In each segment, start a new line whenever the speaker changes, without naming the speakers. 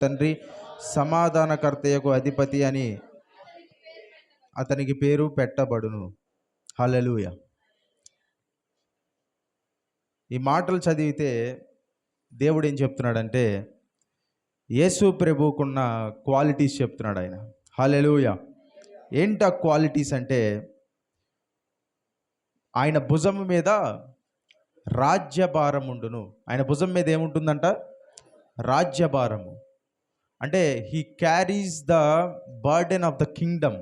తండ్రి, సమాధానకర్తయకు అధిపతి అని అతనికి పేరు పెట్టబడును. హల్లెలూయా. ఈ మాటలు చదివితే దేవుడు ఏం చెప్తున్నాడంటే యేసు ప్రభువుకున్న క్వాలిటీస్ చెప్తున్నాడు ఆయన. హల్లెలూయా. ఏంటి ఆ క్వాలిటీస్ అంటే, ఆయన భుజం మీద రాజ్యభారం ఉండును. ఆయన భుజం మీద ఏముంటుందంట? రాజ్యభారము. అంటే he carries the burden of the kingdom.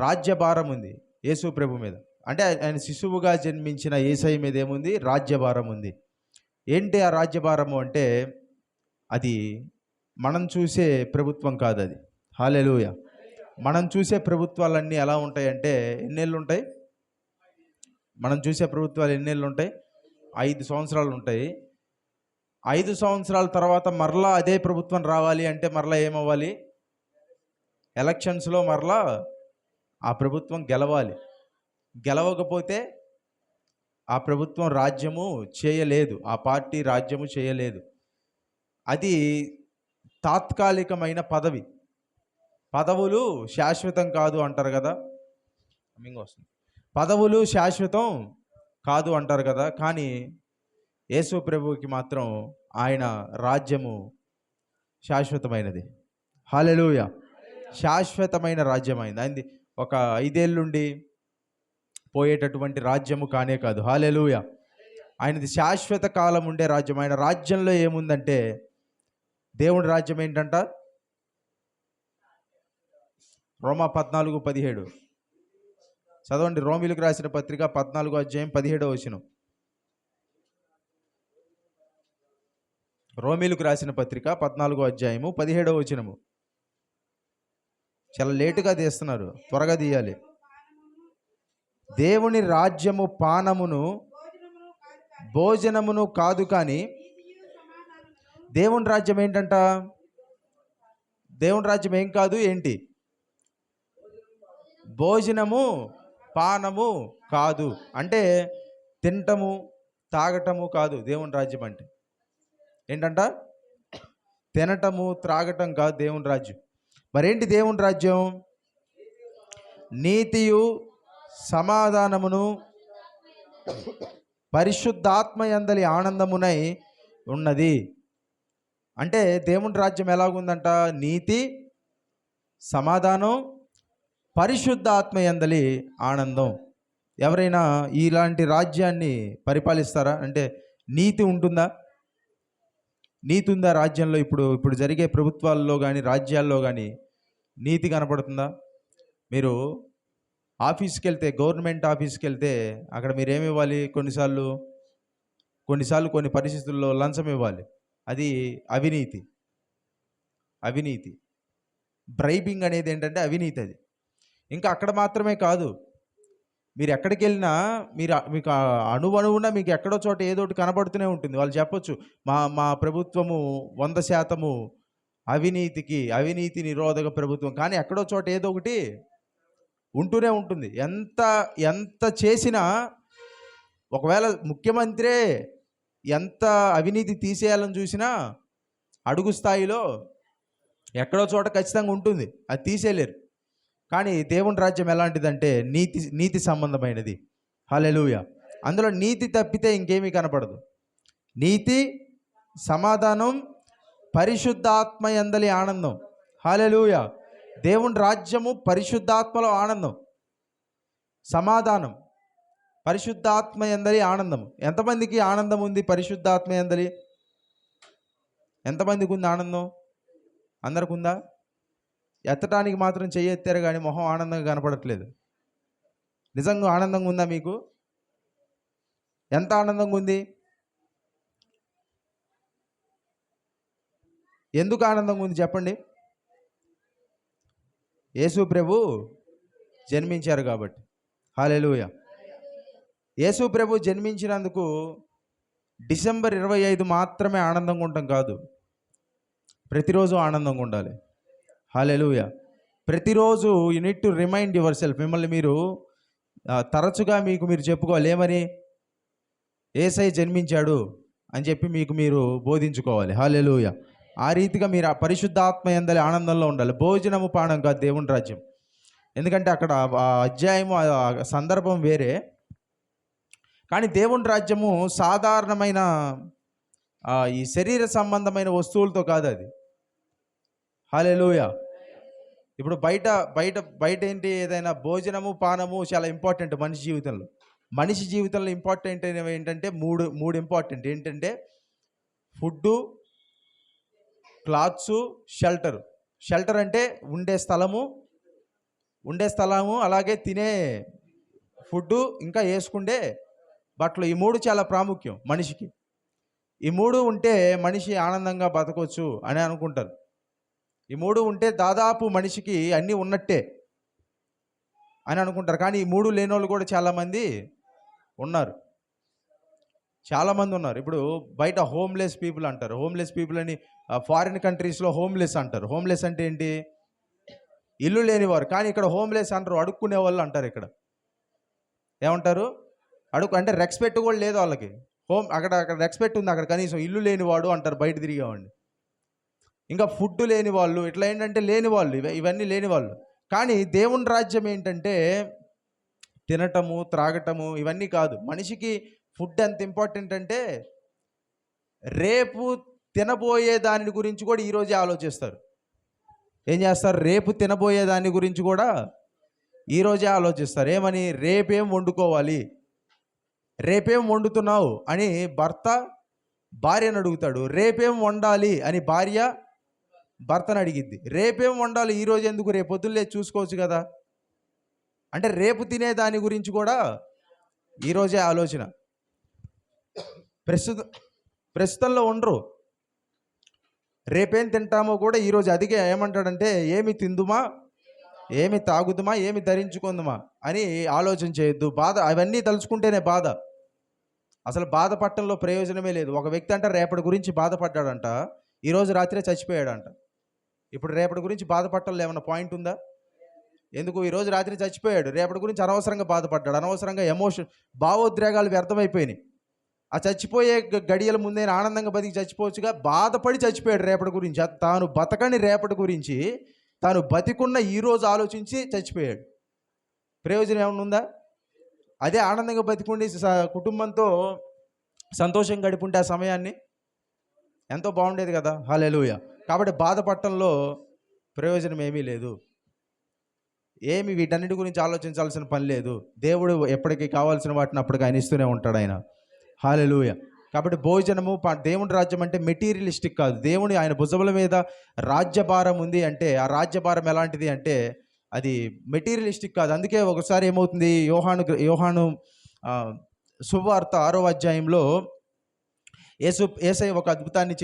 రాజ్యభారం ఉంది యేసు ప్రభు మీద. అంటే ఆయన శిశువుగా జన్మించిన యేసయ్య మీద ఏముంది? రాజ్యభారం ఉంది. ఏంటి ఆ రాజ్యభారము అంటే, అది మనం చూసే ప్రభుత్వం కాదు అది. హల్లెలూయా. మనం చూసే ప్రభుత్వాలన్నీ ఎలా ఉంటాయంటే, ఎన్నేళ్ళు ఉంటాయి? మనం చూసే ప్రభుత్వాలు ఎన్నేళ్ళు ఉంటాయి? 5 సంవత్సరాలు ఉంటాయి. 5 సంవత్సరాల తర్వాత మరలా అదే ప్రభుత్వం రావాలి అంటే మరలా ఏమవ్వాలి? ఎలక్షన్స్లో మరలా ఆ ప్రభుత్వం గెలవాలి. గెలవకపోతే ఆ ప్రభుత్వం రాజ్యము చేయలేదు, ఆ పార్టీ రాజ్యము చేయలేదు. అది తాత్కాలికమైన పదవి. పదవులు శాశ్వతం కాదు అంటారు కదా. పదవులు శాశ్వతం కాదు అంటారు కదా. కానీ యేసు ప్రభువుకి మాత్రం ఆయన రాజ్యము శాశ్వతమైనది. హల్లెలూయా. శాశ్వతమైన రాజ్యమైంది. ఆయనది ఒక 5 ఏళ్ళుండి పోయేటటువంటి రాజ్యము కానే కాదు. హల్లెలూయా. ఆయనది శాశ్వత కాలం ఉండే రాజ్యం. ఆయన రాజ్యంలో ఏముందంటే, దేవుడి రాజ్యం ఏంటంట? రోమా 14:17 చదవండి. రోమీలకు రాసిన పత్రిక 14వ అధ్యాయం 17వ వచనం. రోమీలకు రాసిన పత్రిక 14వ అధ్యాయము 17వ వచనము. చాలా లేటుగా తీస్తున్నారు, త్వరగా తీయాలి. దేవుని రాజ్యము పానమును భోజనమును కాదు, కానీ దేవుని రాజ్యం ఏంటంట? దేవుని రాజ్యం ఏం కాదు, ఏంటి? భోజనము పానము కాదు. అంటే తినటము తాగటము కాదు దేవుని రాజ్యం అంటే. ఏంటంట? తినటము త్రాగటం కాదు దేవుని రాజ్యం. మరేంటి దేవుని రాజ్యం? నీతియు సమాధానమును పరిశుద్ధాత్మ యందలి ఆనందమునై ఉన్నది. అంటే దేవుని రాజ్యం ఎలాగుందంట? నీతి, సమాధానం, పరిశుద్ధాత్మ యందలి ఆనందం. ఎవరైనా ఇలాంటి రాజ్యాన్ని పరిపాలిస్తారా? అంటే నీతి ఉంటుందా? నీతి ఉందా రాజ్యంలో? ఇప్పుడు జరిగే ప్రభుత్వాల్లో కానీ రాజ్యాల్లో కానీ నీతి కనపడుతుందా? మీరు ఆఫీస్కి వెళ్తే, గవర్నమెంట్ ఆఫీస్కి వెళ్తే అక్కడ మీరు ఏమి ఇవ్వాలి? కొన్నిసార్లు కొన్ని పరిస్థితుల్లో లంచం ఇవ్వాలి. అది అవినీతి. బ్రైబింగ్ అనేది ఏంటంటే అవినీతి. అది ఇంకా అక్కడ మాత్రమే కాదు, మీరు ఎక్కడికి వెళ్ళినా మీకు అణువణువున మీకు ఎక్కడో చోట ఏదో ఒకటి కనబడుతూనే ఉంటుంది. వాళ్ళు చెప్పొచ్చు, మా ప్రభుత్వము 100% అవినీతి నిరోధక ప్రభుత్వం. కానీ ఎక్కడో చోట ఏదో ఒకటి ఉంటూనే ఉంటుంది. ఎంత చేసినా, ఒకవేళ ముఖ్యమంత్రే ఎంత అవినీతి తీసేయాలని చూసినా అడుగు స్థాయిలో ఎక్కడో చోట ఖచ్చితంగా ఉంటుంది, అది తీసేయలేరు. కానీ దేవుని రాజ్యం ఎలాంటిదంటే నీతి సంబంధమైనది. హల్లెలూయా. అందులో నీతి తప్పితే ఇంకేమీ కనపడదు. నీతి, సమాధానం, పరిశుద్ధాత్మ యందలి ఆనందం. హల్లెలూయా. దేవుని రాజ్యము పరిశుద్ధాత్మలో ఆనందం, సమాధానం, పరిశుద్ధాత్మ యందలి ఆనందం. ఎంతమందికి ఆనందం ఉంది పరిశుద్ధాత్మ యందలి? ఎంతమందికి ఉంది ఆనందం? అందరికి ఉందా? ఎత్తటానికి మాత్రం చెయ్యెత్తారు కానీ మొహం ఆనందంగా కనపడట్లేదు. నిజంగా ఆనందంగా ఉందా మీకు? ఎంత ఆనందంగా ఉంది? ఎందుకు ఆనందంగా ఉంది చెప్పండి? యేసు ప్రభు జన్మించారు కాబట్టి. హల్లెలూయా. యేసు ప్రభు జన్మించినందుకు డిసెంబర్ 25 మాత్రమే ఆనందంగా ఉండటం కాదు, ప్రతిరోజు ఆనందంగా ఉండాలి. హల్లెలూయా. ప్రతిరోజు you need to remind yourself. మిమ్మల్ని మీరు తరచుగా మీరు చెప్పుకోవాలి. ఏమని? యేసయ్య జన్మించాడు అని చెప్పి మీరు బోధించుకోవాలి. హల్లెలూయా. ఆ రీతిగా మీరు ఆ పరిశుద్ధాత్మ యందలి ఆనందంలో ఉండాలి. భోజనము పానం కాదు దేవుని రాజ్యం. ఎందుకంటే అక్కడ ఆ అధ్యాయము ఆ సందర్భం వేరే. కానీ దేవుని రాజ్యము సాధారణమైన ఈ శరీర సంబంధమైన వస్తువులతో కాదు అది. హల్లెలూయా. ఇప్పుడు బయట బయట బయట ఏంటి, ఏదైనా భోజనము పానము చాలా ఇంపార్టెంట్ మనిషి జీవితంలో. మనిషి జీవితంలో ఇంపార్టెంట్ ఏంటంటే మూడు ఇంపార్టెంట్ ఏంటంటే ఫుడ్డు, క్లాత్స్, షెల్టర్. షెల్టర్ అంటే ఉండే స్థలము, అలాగే తినే ఫుడ్డు, ఇంకా వేసుకుండే బట్టలు. ఈ మూడు చాలా ప్రాముఖ్యం మనిషికి. ఈ మూడు ఉంటే మనిషి ఆనందంగా బతకొచ్చు అని అనుకుంటారు. ఈ మూడు ఉంటే దాదాపు మనిషికి అన్నీ ఉన్నట్టే అని అనుకుంటారు. కానీ ఈ మూడు లేని వాళ్ళు కూడా చాలామంది ఉన్నారు. ఇప్పుడు బయట హోమ్లెస్ పీపుల్ అంటారు. హోమ్లెస్ పీపుల్ అని ఫారిన్ కంట్రీస్లో హోమ్లెస్ అంటారు. హోమ్లెస్ అంటే ఏంటి? ఇల్లు లేనివారు. కానీ ఇక్కడ హోమ్లెస్ అంటారు, అడుక్కునే వాళ్ళు అంటారు. ఇక్కడ ఏమంటారు? అంటే రెస్పెక్ట్ కూడా లేదు వాళ్ళకి. అక్కడ రెస్పెక్ట్ ఉంది, అక్కడ కనీసం ఇల్లు లేనివాడు అంటారు బయట తిరిగేవాడిని. ఇంకా ఫుడ్ లేని వాళ్ళు, ఇట్లా ఏంటంటే లేని వాళ్ళు, ఇవన్నీ లేని వాళ్ళు. కానీ దేవుని రాజ్యం ఏంటంటే తినటము, త్రాగటము ఇవన్నీ కాదు. మనిషికి ఫుడ్ ఎంత ఇంపార్టెంట్ అంటే రేపు తినబోయే దాని గురించి కూడా ఈరోజే ఆలోచిస్తారు. ఏం చేస్తారు? రేపు తినబోయే దాని గురించి కూడా ఈరోజే ఆలోచిస్తారు. ఏమని? రేపేం వండుకోవాలి, రేపేం వండుతున్నావు అని భర్త భార్యను అడుగుతాడు. రేపేం వండాలి అని భార్య భర్తను అడిగిద్ది. రేపేం వండాలి, ఈరోజు ఎందుకు, రేపు పొద్దున్నే చూసుకోవచ్చు కదా. అంటే రేపు తినే దాని గురించి కూడా ఈరోజే ఆలోచన. ప్రస్తుతంలో ఉండరు. రేపేం తింటామో కూడా ఈరోజు. అదిగే ఏమంటాడంటే ఏమి తిందుమా, ఏమి తాగుదుమా, ఏమి ధరించుకుందుమా అని ఆలోచన చేయొద్దు. బాధ అవన్నీ తలుచుకుంటేనే బాధ. అసలు బాధపడటంలో ప్రయోజనమే లేదు. ఒక వ్యక్తి అంట రేపటి గురించి బాధపడ్డాడంట, ఈరోజు రాత్రే చచ్చిపోయాడంట. ఇప్పుడు రేపటి గురించి బాధపడటంలో ఏమైనా పాయింట్ ఉందా? ఎందుకు? ఈరోజు రాత్రి చచ్చిపోయాడు, రేపటి గురించి అనవసరంగా బాధపడ్డాడు. అనవసరంగా భావోద్రేగాలు వ్యర్థమైపోయినాయి. ఆ చచ్చిపోయే గడియల ముందే ఆనందంగా బతికి చచ్చిపోవచ్చుగా. బాధపడి చచ్చిపోయాడు రేపటి గురించి. తాను బతకని రేపటి గురించి తాను బతికున్న ఈరోజు ఆలోచించి చచ్చిపోయాడు. ప్రయోజనం ఏమైనా ఉందా? అదే ఆనందంగా బతికుండి కుటుంబంతో సంతోషం గడిపుంటే ఆ సమయాన్ని ఎంతో బాగుండేది కదా. హల్లెలూయా. కాబట్టి బాధపడటంలో ప్రయోజనం ఏమీ లేదు. వీటన్నిటి గురించి ఆలోచించాల్సిన పని లేదు. దేవుడు ఎప్పటికీ కావాల్సిన వాటిని అప్పటికి ఆయన ఇస్తూనే ఉంటాడు ఆయన. హల్లెలూయా. కాబట్టి భోజనము, దేవుని రాజ్యం అంటే మెటీరియలిస్టిక్ కాదు. దేవుని ఆయన భుజముల మీద రాజ్యభారం ఉంది అంటే ఆ రాజ్యభారం ఎలాంటిది అంటే అది మెటీరియలిస్టిక్ కాదు. అందుకే ఒకసారి ఏమవుతుంది, యోహాను శుభవార్త 6వ అధ్యాయంలో యేసయ్య ఒక అద్భుతాన్ని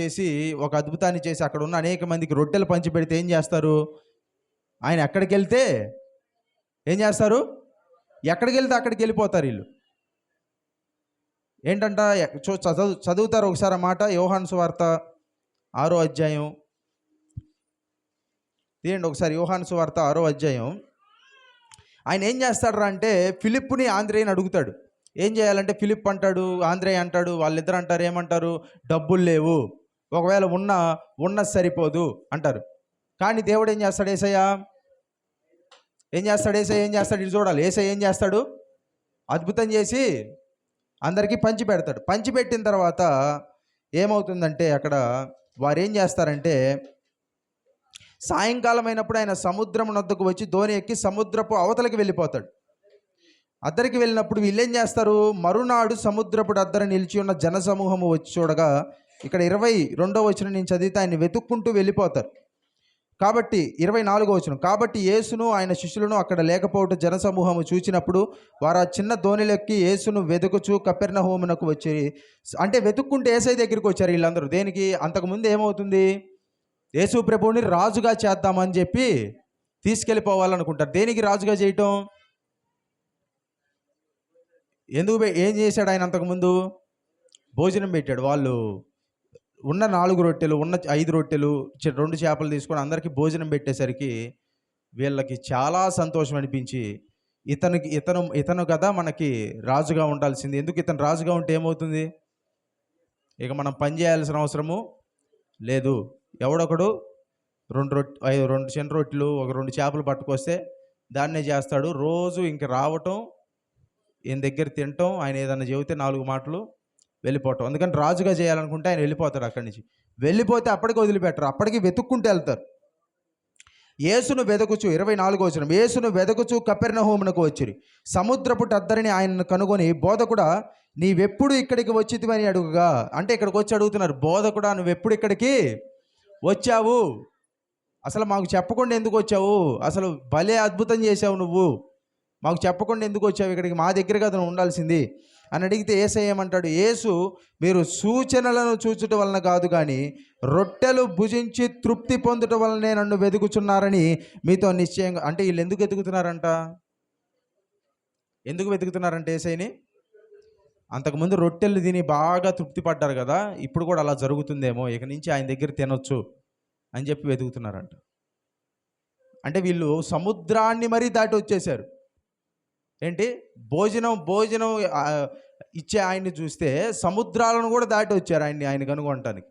చేసి అక్కడ ఉన్న అనేక మందికి రొట్టెలు పంచిపెడితే ఏం చేస్తారు? ఆయన ఎక్కడికి వెళ్తే ఏం చేస్తారు? ఎక్కడికి వెళ్తే అక్కడికి వెళ్ళిపోతారు వీళ్ళు. ఏంటంట? చదువుతారు ఒకసారి ఆ మాట. యోహాను సువార్త 6వ అధ్యాయం తీయండి ఒకసారి. యోహాను సువార్త 6వ అధ్యాయం. ఆయన ఏం చేస్తాడు అంటే ఫిలిప్పుని ఆంద్రేయని అడుగుతాడు. ఏం చేయాలంటే ఫిలిప్ అంటాడు, ఆంద్రేయ అంటాడు, వాళ్ళిద్దరు అంటారు ఏమంటారు? డబ్బులు లేవు, ఒకవేళ ఉన్న సరిపోదు అంటారు. కానీ దేవుడు ఏం చేస్తాడు? యేసయ్య ఏం చేస్తాడు? ఇది చూడాలి. యేసయ్య ఏం చేస్తాడు? అద్భుతం చేసి అందరికీ పంచిపెడతాడు. పంచిపెట్టిన తర్వాత ఏమవుతుందంటే అక్కడ వారు ఏం చేస్తారంటే సాయంకాలం అయినప్పుడు ఆయన సముద్రం నొద్దకు వచ్చి దోణి ఎక్కి సముద్రపు అవతలకి వెళ్ళిపోతాడు. అద్దరికి వెళ్ళినప్పుడు వీళ్ళు ఏం చేస్తారు? మరునాడు సముద్రపు అద్దర నిలిచి ఉన్న జనసమూహము వచ్చి చూడగా, ఇక్కడ 22వ వచనం నేను చదివితే ఆయన వెతుక్కుంటూ వెళ్ళిపోతారు. కాబట్టి 24వ వచనం, కాబట్టి యేసును ఆయన శిష్యులను అక్కడ లేకపోవటం జనసమూహము చూచినప్పుడు వారు ఆ చిన్న దోణిలెక్కి యేసును వెతుకుచూ కపెర్నహూమునకు వచ్చి, అంటే వెతుక్కుంటే యేసయ్య దగ్గరికి వచ్చారు వీళ్ళందరూ. దేనికి? అంతకుముందు ఏమవుతుంది? యేసు ప్రభువుని రాజుగా చేద్దామని చెప్పి తీసుకెళ్ళిపోవాలనుకుంటారు. దేనికి రాజుగా చేయటం? ఏం చేశాడు ఆయన? అంతకుముందు భోజనం పెట్టాడు. వాళ్ళు ఉన్న 4 రొట్టెలు, ఉన్న 5 రొట్టెలు, 2 చేపలు తీసుకొని అందరికీ భోజనం పెట్టేసరికి వీళ్ళకి చాలా సంతోషం అనిపించి ఇతను కదా మనకి రాజుగా ఉండాల్సింది. ఎందుకు? ఇతను రాజుగా ఉంటే ఏమవుతుంది? ఇక మనం పని చేయాల్సిన అవసరము లేదు. ఎవడొకడు రెండు చిన్న రొట్టెలు ఒక 2 చేపలు పట్టుకొస్తే దాన్నే చేస్తాడు. రోజు ఇంక రావటం, ఈయన దగ్గర తినటం, ఆయన ఏదన్నా చెబితే 4 మాటలు వెళ్ళిపోవటం. అందుకని రాజుగా చేయాలనుకుంటే ఆయన వెళ్ళిపోతాడు అక్కడి నుంచి. వెళ్ళిపోతే అప్పటికి వదిలిపెట్టరు, అప్పటికి వెతుక్కుంటూ వెళ్తారు. యేసును వెదకుచు 24వ వచనం, యేసును వెదకుచు కపెర్నహూమునకు వచ్చిరి. సముద్రపు టద్దరిని ఆయనను కనుగొని, బోధకుడా నీవెప్పుడు ఇక్కడికి వచ్చితివని అడుగుగా. అంటే ఇక్కడికి వచ్చి అడుగుతున్నారు, బోధకుడా నువ్వెప్పుడు ఇక్కడికి వచ్చావు, అసలు మాకు చెప్పకుండా ఎందుకు వచ్చావు, అసలు భలే అద్భుతం చేసావు నువ్వు, మాకు చెప్పకుండా ఎందుకు వచ్చావు ఇక్కడికి, మా దగ్గర కదా నువ్వు ఉండాల్సింది అని అడిగితే యేసయ్య ఏమంటాడు, యేసు మీరు సూచనలను చూచుట వలన కాదు కానీ రొట్టెలు భుజించి తృప్తి పొందుట వలనే నన్ను వెతుకుచున్నారని మీతో నిశ్చయంగా. అంటే వీళ్ళు ఎందుకు వెతుకుతున్నారంట, ఎందుకు వెతుకుతున్నారంటే యేసయ్యని, అంతకుముందు రొట్టెలు తిని బాగా తృప్తి పడ్డారు కదా, ఇప్పుడు కూడా అలా జరుగుతుందేమో, ఇక నుంచి ఆయన దగ్గర తినొచ్చు అని చెప్పి వెతుకుతున్నారంట. అంటే వీళ్ళు సముద్రాన్ని మరీ దాటి వచ్చేసారు. ఏంటి, భోజనం ఇచ్చే ఆయన్ని చూస్తే సముద్రాలను కూడా దాటి వచ్చారు ఆయన కనుగొనటానికి.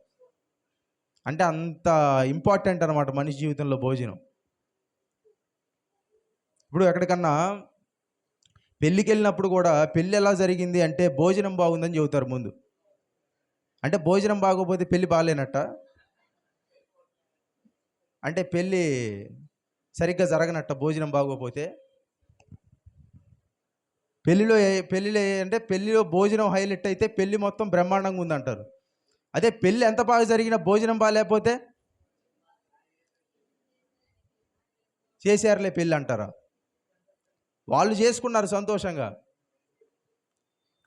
అంటే అంత ఇంపార్టెంట్ అనమాట మనిషి జీవితంలో భోజనం. ఇప్పుడు ఎక్కడికన్నా పెళ్ళికి వెళ్ళినప్పుడు కూడా పెళ్ళి ఎలా జరిగింది అంటే భోజనం బాగుందని చెబుతారు ముందు. అంటే భోజనం బాగోపోతే పెళ్ళి బాగాలేనట్ట, అంటే పెళ్ళి సరిగ్గా జరగనట్ట భోజనం బాగోపోతే. పెళ్ళిలో అంటే పెళ్ళిలో భోజనం హైలైట్ అయితే పెళ్ళి మొత్తం బ్రహ్మాండంగా ఉందంటారు. అదే పెళ్ళి ఎంత బాగా జరిగినా భోజనం బాగాలేకపోతే చేశారులే పెళ్ళి అంటారా? వాళ్ళు చేసుకున్నారు సంతోషంగా,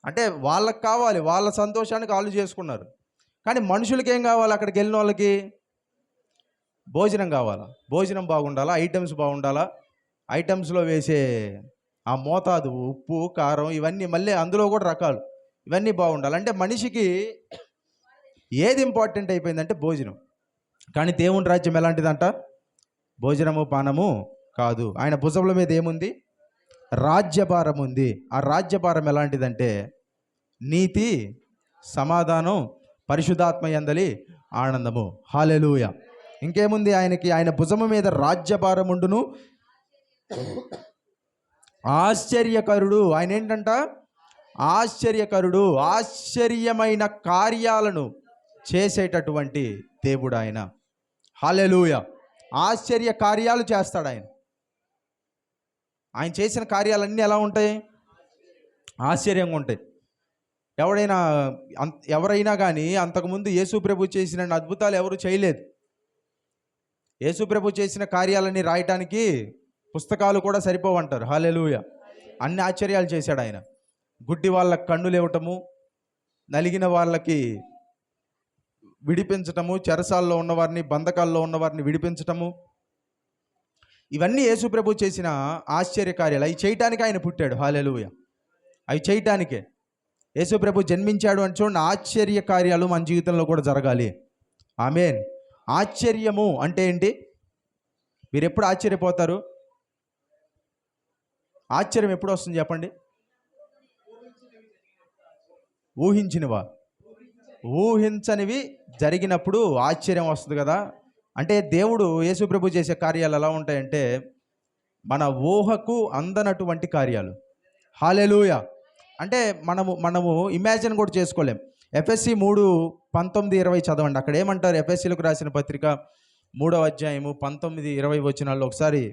అంటే వాళ్ళకి కావాలి, వాళ్ళ సంతోషానికి వాళ్ళు చేసుకున్నారు. కానీ మనుషులకి ఏం కావాలి, అక్కడికి వెళ్ళిన వాళ్ళకి భోజనం కావాలా, భోజనం బాగుండాలా, ఐటమ్స్ బాగుండాలా, ఐటమ్స్లో వేసే ఆ మోతాదు, ఉప్పు కారం ఇవన్నీ, మళ్ళీ అందులో కూడా రకాలు, ఇవన్నీ బాగుండాలి. అంటే మనిషికి ఏది ఇంపార్టెంట్ అయిపోయిందంటే భోజనం. కానీ దేవుని రాజ్యం ఎలాంటిదంట, భోజనము పానము కాదు. ఆయన భుజముల మీద ఏముంది, రాజ్యభారం ఉంది. ఆ రాజ్యభారం ఎలాంటిదంటే నీతి, సమాధానం, పరిశుద్ధాత్మ యందలి ఆనందము. హల్లెలూయా. ఇంకేముంది ఆయనకి, ఆయన భుజము మీద రాజ్యభారం ఉండును, ఆశ్చర్యకరుడు. ఆయన ఏంటంట, ఆశ్చర్యకరుడు, ఆశ్చర్యమైన కార్యాలను చేసేటటువంటి దేవుడు ఆయన. హల్లెలూయా. ఆశ్చర్య కార్యాలు చేస్తాడు ఆయన. ఆయన చేసిన కార్యాలన్నీ ఎలా ఉంటాయి, ఆశ్చర్యంగా ఉంటాయి. ఎవరైనా కానీ అంతకుముందు యేసు ప్రభు చేసిన అద్భుతాలు ఎవరు చేయలేదు. యేసు ప్రభు చేసిన కార్యాలన్నీ రాయటానికి పుస్తకాలు కూడా సరిపోవంటారు. హల్లెలూయా. అన్ని ఆశ్చర్యాలు చేశాడు ఆయన. గుడ్డి వాళ్ళకి కన్నులు ఇవ్వటము, నలిగిన వాళ్ళకి విడిపించటము, చెరసాల్లో ఉన్నవారిని, బంధకాల్లో ఉన్నవారిని విడిపించటము, ఇవన్నీ యేసు ప్రభు చేసిన ఆశ్చర్య కార్యాలు. అవి చేయటానికి ఆయన పుట్టాడు. హల్లెలూయా. అవి చేయటానికే యేసు ప్రభు జన్మించాడు అని చూడండి. ఆశ్చర్య కార్యాలు మన జీవితంలో కూడా జరగాలి. ఆమేన్. ఆశ్చర్యము అంటే ఏంటి, మీరు ఎప్పుడు ఆశ్చర్యపోతారు, ఆశ్చర్యం ఎప్పుడు వస్తుంది చెప్పండి, ఊహించనివి జరిగినప్పుడు ఆశ్చర్యం వస్తుంది కదా. అంటే దేవుడు యేసు ప్రభు చేసే కార్యాలు ఎలా ఉంటాయంటే మన ఊహకు అందనటువంటి కార్యాలు. హల్లెలూయా. అంటే మనము ఇమాజిన్ కూడా చేసుకోలేం. ఎఫ్ఎస్సి 3:19-20 చదవండి. అక్కడ ఏమంటారు, ఎఫ్ఎస్సీలకు రాసిన పత్రిక 3వ అధ్యాయము 19-20 వచనాల్లో ఒకసారి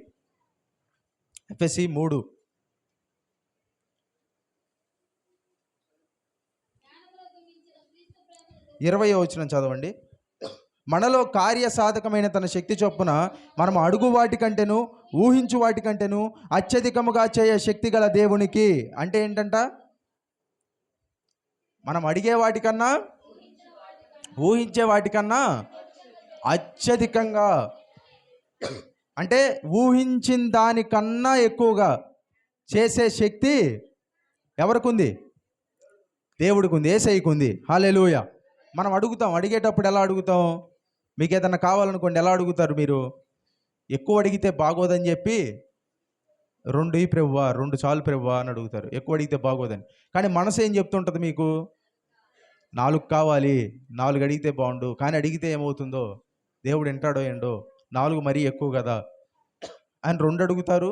ఎఫ్ఎస్సి 3:20 వచనం చదవండి. మనలో కార్యసాధకమైన తన శక్తి చొప్పున మనం అడుగు వాటి కంటేను ఊహించు వాటి కంటేను అత్యధికముగా చేయ శక్తి గల దేవునికి. అంటే ఏంటంట, మనం అడిగే వాటికన్నా ఊహించే వాటికన్నా అత్యధికంగా, అంటే ఊహించిన దానికన్నా ఎక్కువగా చేసే శక్తి ఎవరికి ఉంది, దేవుడికి ఉంది, యేసయ్యకు ఉంది. హల్లెలూయా. మనం అడిగేటప్పుడు ఎలా అడుగుతాం, మీకు ఏదన్నా కావాలనుకోండి ఎలా అడుగుతారు మీరు, ఎక్కువ అడిగితే బాగోదని చెప్పి 2 ప్రభువా, 2 చాలు ప్రభువా అని అడుగుతారు, ఎక్కువ అడిగితే బాగోదని. కానీ మనసు ఏం చెప్తుంటుంది మీకు, 4 కావాలి, 4 అడిగితే బాగుండు. కానీ అడిగితే ఏమవుతుందో దేవుడు వింటాడో ఏండో, 4 మరీ ఎక్కువ కదా అని 2 అడుగుతారు,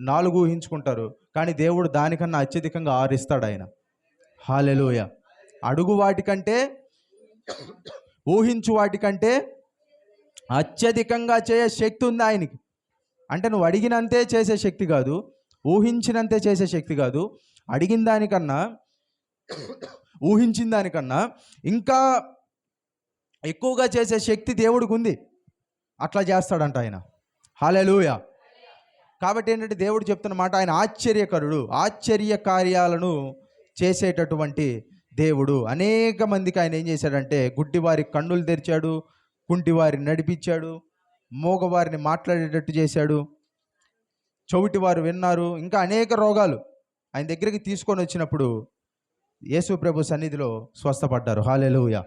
4 ఊహించుకుంటారు. కానీ దేవుడు దానికన్నా అత్యధికంగా 6 ఇస్తాడు ఆయన. హల్లెలూయా. అడుగు వాటికంటే, ఊహించు వాటికంటే అత్యధికంగా చేసే శక్తి ఉంది ఆయనకి. అంటే నువ్వు అడిగినంతే చేసే శక్తి కాదు, ఊహించినంతే చేసే శక్తి కాదు, అడిగిన దానికన్నా, ఊహించిన దానికన్నా ఇంకా ఎక్కువగా చేసే శక్తి దేవుడికి ఉంది. అట్లా చేస్తాడంట ఆయన. హల్లెలూయా. కాబట్టి ఏంటంటే దేవుడు చెప్తున్న మాట, ఆయన ఆశ్చర్యకరుడు, ఆశ్చర్య కార్యాలను చేసేటటువంటి దేవుడు. అనేక మందికి ఆయన ఏం చేశాడంటే, గుడ్డివారి కన్నులు తెరిచాడు, కుంటివారిని నడిపించాడు, మూగవారిని మాట్లాడేటట్టు చేశాడు, చెవిటివారు విన్నారు. ఇంకా అనేక రోగాలు ఆయన దగ్గరికి తీసుకొని వచ్చినప్పుడు యేసు ప్రభు సన్నిధిలో స్వస్థపడ్డారు. హల్లెలూయా.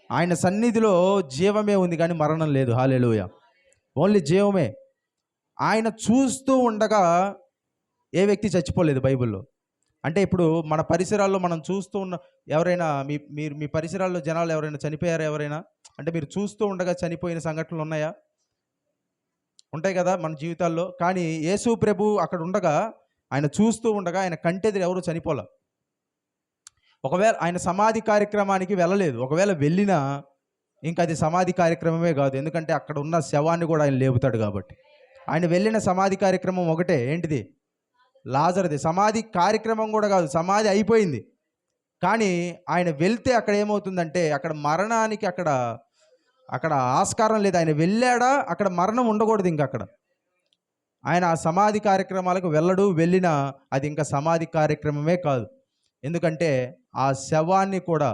ఆయన సన్నిధిలో జీవమే ఉంది కానీ మరణం లేదు. హల్లెలూయా. ఓన్లీ జీవమే. ఆయన చూస్తూ ఉండగా ఏ వ్యక్తి చచ్చిపోలేదు బైబిల్లో. అంటే ఇప్పుడు మన పరిసరాల్లో మనం చూస్తూ ఉన్న ఎవరైనా మీరు మీ పరిసరాల్లో జనాలు ఎవరైనా చనిపోయారా? ఎవరైనా అంటే మీరు చూస్తూ ఉండగా చనిపోయిన సంఘటనలు ఉన్నాయా? ఉంటాయి కదా మన జీవితాల్లో. కానీ యేసు ప్రభు అక్కడ ఉండగా, ఆయన చూస్తూ ఉండగా, ఆయన కంటెదురు ఎవరు చనిపోలే. ఒకవేళ ఆయన సమాధి కార్యక్రమానికి వెళ్ళలేదు, ఒకవేళ వెళ్ళినా ఇంకా అది సమాధి కార్యక్రమమే కాదు. ఎందుకంటే అక్కడ ఉన్న శవాన్ని కూడా ఆయన లేపుతాడు కాబట్టి. ఆయన వెళ్ళిన సమాధి కార్యక్రమం ఒకటే, ఏంటిది? లాజరుది. సమాధి కార్యక్రమం కూడా కాదు, సమాధి అయిపోయింది. కానీ ఆయన వెళ్తే అక్కడ ఏమవుతుందంటే, అక్కడ మరణానికి అక్కడ ఆస్కారం లేదు. ఆయన వెళ్ళాడా, అక్కడ మరణం ఉండకూడదు. ఇంకా అక్కడ ఆయన ఆ సమాధి కార్యక్రమాలకు వెళ్ళడు, వెళ్ళినా అది ఇంకా సమాధి కార్యక్రమమే కాదు. ఎందుకంటే ఆ శవాన్ని కూడా,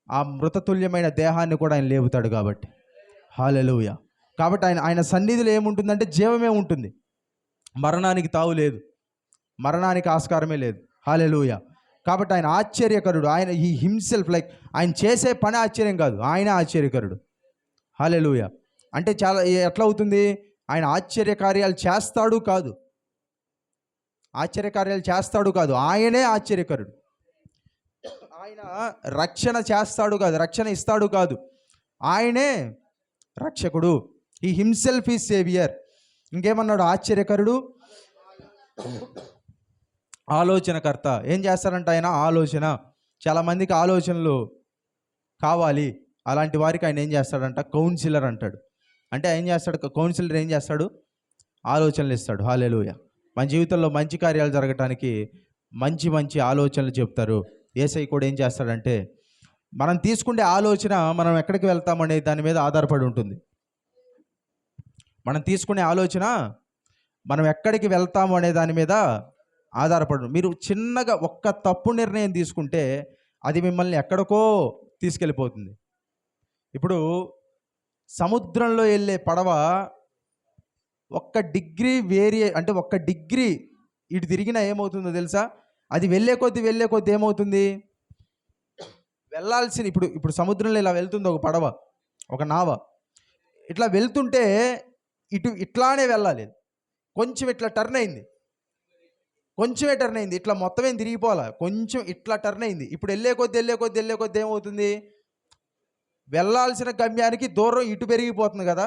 ఆ మృతతుల్యమైన దేహాన్ని కూడా ఆయన లేపుతాడు కాబట్టి. హల్లెలూయా. కాబట్టి ఆయన సన్నిధిలో ఏముంటుందంటే జీవమే ఉంటుంది, మరణానికి తావు లేదు, మరణానికి ఆస్కారమే లేదు. హల్లెలూయా. కాబట్టి ఆయన ఆశ్చర్యకరుడు. ఆయన ఈ హిమ్సెల్ఫ్, లైక్ ఆయన చేసే పని ఆశ్చర్యం కాదు, ఆయన ఆశ్చర్యకరుడు. హల్లెలూయా. అంటే చాలా ఎట్లా అవుతుంది? ఆయన ఆశ్చర్యకార్యాలు చేస్తాడు కాదు, ఆశ్చర్యకార్యాలు చేస్తాడు కాదు, ఆయనే ఆశ్చర్యకరుడు. ఆయన రక్షణ చేస్తాడు కాదు, రక్షణ ఇస్తాడు కాదు, ఆయనే రక్షకుడు. ఈ హిమ్సెల్ఫ్ ఈజ్ సేవియర్. ఇంకేమన్నాడు? ఆశ్చర్యకరుడు, ఆలోచనకర్త. ఏం చేస్తారంట ఆయన? ఆలోచన. చాలామందికి ఆలోచనలు కావాలి, అలాంటి వారికి ఆయన ఏం చేస్తాడంట? కౌన్సిలర్ అంటాడు. అంటే ఏం చేస్తాడు? కౌన్సిలర్ ఏం చేస్తాడు? ఆలోచనలు ఇస్తాడు. హల్లెలూయా. మన జీవితంలో మంచి కార్యాలు జరగటానికి మంచి మంచి ఆలోచనలు చెప్తారు. యేసయ్య కూడా ఏం చేస్తాడంటే, మనం తీసుకునే ఆలోచన మనం ఎక్కడికి వెళ్తామనే దాని మీద ఆధారపడి ఉంటుంది. మనం తీసుకునే ఆలోచన మనం ఎక్కడికి వెళ్తాము అనే దాని మీద ఆధారపడు. మీరు చిన్నగా ఒక్క తప్పు నిర్ణయం తీసుకుంటే అది మిమ్మల్ని ఎక్కడికో తీసుకెళ్ళిపోతుంది. ఇప్పుడు సముద్రంలో వెళ్ళే పడవ 1 డిగ్రీ అంటే 1 డిగ్రీ ఇటు తిరిగినా ఏమవుతుందో తెలుసా? అది వెళ్ళే కొద్దీ ఏమవుతుంది? వెళ్ళాల్సిన ఇప్పుడు సముద్రంలో ఇలా వెళ్తుంది ఒక పడవ, ఒక నావ. ఇట్లా వెళ్తుంటే ఇట్లానే వెళ్ళాలి. కొంచెం ఇట్లా టర్న్ అయింది, కొంచెమే టర్న్ అయింది, ఇట్లా మొత్తం ఏం తిరిగిపోవాలా, కొంచెం ఇట్లా టర్న్ అయింది. ఇప్పుడు వెళ్ళే కొద్దీ ఏమవుతుంది? వెళ్ళాల్సిన గమ్యానికి దూరం ఇటు పెరిగిపోతుంది కదా.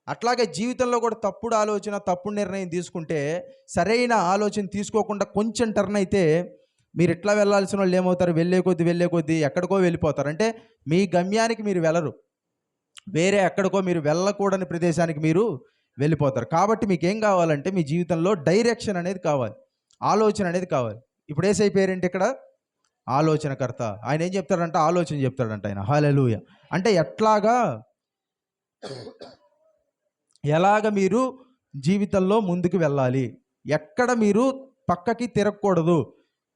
అట్లాగే జీవితంలో కూడా తప్పుడు ఆలోచన, తప్పుడు నిర్ణయం తీసుకుంటే, సరైన ఆలోచన తీసుకోకుండా కొంచెం టర్న్ అయితే మీరు ఎట్లా వెళ్ళాల్సిన వాళ్ళు ఏమవుతారు? వెళ్ళే కొద్దీ ఎక్కడికో వెళ్ళిపోతారు. అంటే మీ గమ్యానికి మీరు వెళ్ళరు, వేరే ఎక్కడికో మీరు వెళ్ళకూడని ప్రదేశానికి మీరు వెళ్ళిపోతారు. కాబట్టి మీకు ఏం కావాలంటే, మీ జీవితంలో డైరెక్షన్ అనేది కావాలి, ఆలోచన అనేది కావాలి. ఇప్పుడు యేసయ్య పేరేంటి ఇక్కడ? ఆలోచనకర్త. ఆయన ఏం చెప్తాడంట? ఆలోచన చెప్తాడంట ఆయన. హల్లెలూయా. అంటే ఎలాగ మీరు జీవితంలో ముందుకు వెళ్ళాలి, ఎక్కడ మీరు పక్కకి తిరగకూడదు,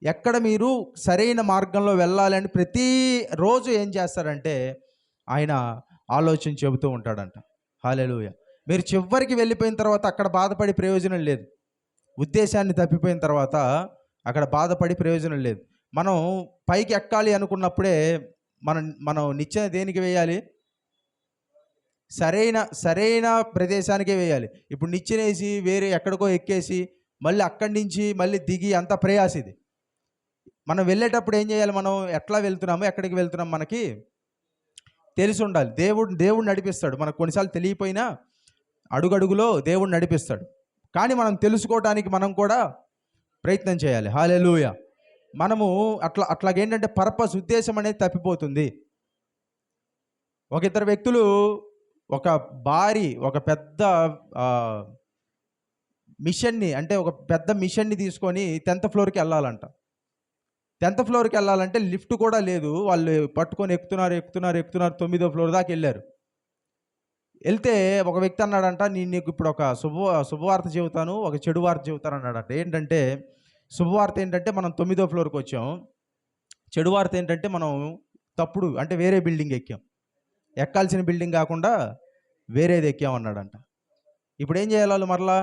ఎక్కడ మీరు సరైన మార్గంలో వెళ్ళాలి అని ప్రతిరోజు ఏం చేస్తాడంటే ఆయన ఆలోచన చెబుతూ ఉంటాడంట. హల్లెలూయా. మీరు చివరికి వెళ్ళిపోయిన తర్వాత అక్కడ బాధపడి ప్రయోజనం లేదు. ఉద్దేశాన్ని తప్పిపోయిన తర్వాత అక్కడ బాధపడి ప్రయోజనం లేదు. మనం పైకి ఎక్కాలి అనుకున్నప్పుడే మనం నిచ్చెన దేనికి వేయాలి? సరైన ప్రదేశానికే వేయాలి. ఇప్పుడు నిచ్చెనేసి వేరే ఎక్కడికో ఎక్కేసి మళ్ళీ అక్కడి నుంచి మళ్ళీ దిగి అంత ప్రయాస ఇది. మనం వెళ్ళేటప్పుడు ఏం చేయాలి? మనం ఎట్లా వెళ్తున్నామో, ఎక్కడికి వెళ్తున్నాం, మనకి తెలిసి ఉండాలి. దేవుడు నడిపిస్తాడు. మనకు కొన్నిసార్లు తెలియపోయినా అడుగడుగులో దేవుడు నడిపిస్తాడు. కానీ మనం తెలుసుకోవడానికి మనం కూడా ప్రయత్నం చేయాలి. హల్లెలూయా. మనము అట్లాగేంటంటే పర్పస్, ఉద్దేశం అనేది తప్పిపోతుంది. ఒక ఇద్దరు వ్యక్తులు ఒక పెద్ద మిషన్ని, అంటే ఒక పెద్ద మిషన్ని తీసుకొని 10th ఫ్లోర్కి వెళ్ళాలంట. 10th ఫ్లోర్కి వెళ్ళాలంటే లిఫ్ట్ కూడా లేదు. వాళ్ళు పట్టుకొని ఎక్కుతున్నారు 9వ ఫ్లోర్ దాకా వెళ్ళారు. వెళ్తే ఒక వ్యక్తి అన్నాడంట, నీకు ఇప్పుడు ఒక శుభవార్త చెబుతాను, ఒక చెడు వార్త చెబుతాను అన్నాడంట. ఏంటంటే శుభవార్త ఏంటంటే మనం 9వ ఫ్లోర్కి వచ్చాం. చెడు వార్త ఏంటంటే మనం తప్పుడు, అంటే వేరే బిల్డింగ్ ఎక్కాం, ఎక్కాల్సిన బిల్డింగ్ కాకుండా వేరేది ఎక్కాం అన్నాడంట. ఇప్పుడు ఏం చేయాలి వాళ్ళు? మరలా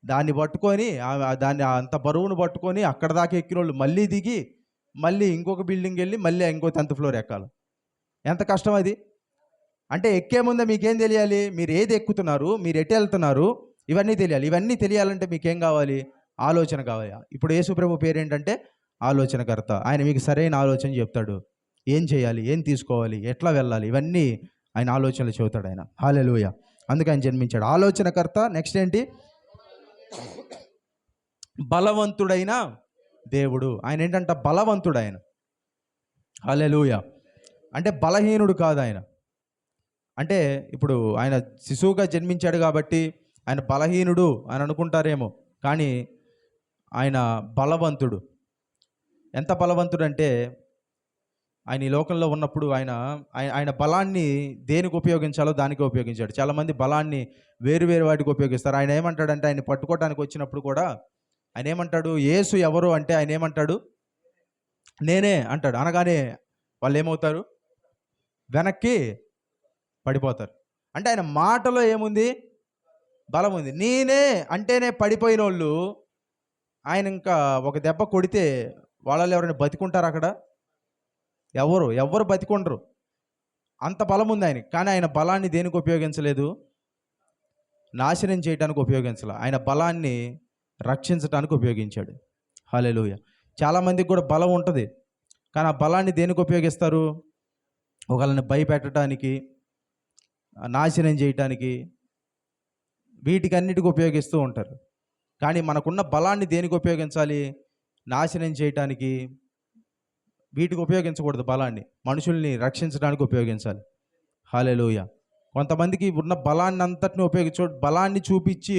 దాన్ని పట్టుకొని, దాన్ని అంత బరువును పట్టుకొని అక్కడ దాకా ఎక్కిన వాళ్ళు మళ్ళీ దిగి మళ్ళీ ఇంకొక బిల్డింగ్ వెళ్ళి మళ్ళీ ఇంకో 10th ఫ్లోర్ ఎక్కాలి. ఎంత కష్టం అది! అంటే ఎక్కే ముందే మీకేం తెలియాలి? మీరు ఏది ఎక్కుతున్నారు, మీరు ఎటు వెళ్తున్నారు, ఇవన్నీ తెలియాలి. ఇవన్నీ తెలియాలంటే మీకేం కావాలి? ఆలోచన కావాలి. ఇప్పుడు యేసు ప్రభు పేరేంటంటే ఆలోచనకర్త. ఆయన మీకు సరైన ఆలోచన చెప్తాడు. ఏం చేయాలి, ఏం తీసుకోవాలి, ఎట్లా వెళ్ళాలి, ఇవన్నీ ఆయన ఆలోచనలు చెబుతాడు ఆయన. హల్లెలూయా. అందుకే ఆయన జన్మించాడు. ఆలోచనకర్త. నెక్స్ట్ ఏంటి? బలవంతుడైన దేవుడు. ఆయన ఏంటంట? బలవంతుడు ఆయన. హల్లెలూయా. అంటే బలహీనుడు కాదు ఆయన. అంటే ఇప్పుడు ఆయన శిశువుగా జన్మించాడు కాబట్టి ఆయన బలహీనుడు అని అనుకుంటారేమో, కానీ ఆయన బలవంతుడు. ఎంత బలవంతుడు అంటే ఆయన ఈ లోకంలో ఉన్నప్పుడు ఆయన బలాన్ని దేనికి ఉపయోగించాలో దానికి ఉపయోగించాడు. చాలామంది బలాన్ని వేరు వాటికి ఉపయోగిస్తారు. ఆయన ఏమంటాడంటే, ఆయన పట్టుకోవడానికి వచ్చినప్పుడు కూడా ఆయన ఏమంటాడు? యేసు ఎవరు అంటే ఆయన ఏమంటాడు? నేనే అంటాడు. అనగానే వాళ్ళు ఏమవుతారు? వెనక్కి పడిపోతారు. అంటే ఆయన మాటలో ఏముంది? బలం ఉంది. నేనే అంటేనే పడిపోయిన వాళ్ళు, ఆయన ఇంకా ఒక దెబ్బ కొడితే వాళ్ళలో ఎవరైనా బతికుంటారు అక్కడ? ఎవరు బతికుండరు. అంత బలం ఉంది ఆయనకి. కానీ ఆయన బలాన్ని దేనికి ఉపయోగించలేదు? నాశనం చేయడానికి ఉపయోగించాల. ఆయన బలాన్ని రక్షించడానికి ఉపయోగించాడు. హల్లెలూయా. చాలామందికి కూడా బలం ఉంటుంది, కానీ ఆ బలాన్ని దేనికి ఉపయోగిస్తారు? ఒకళ్ళని భయపెట్టడానికి, నాశనం చేయటానికి, వీటికన్నిటికి ఉపయోగిస్తూ ఉంటారు. కానీ మనకున్న బలాన్ని దేనికి ఉపయోగించాలి? నాశనం చేయటానికి, వీటికి ఉపయోగించకూడదు. బలాన్ని మనుషుల్ని రక్షించడానికి ఉపయోగించాలి. హల్లెలూయా. కొంతమందికి ఉన్న బలాన్ని అంతటిని బలాన్ని చూపించి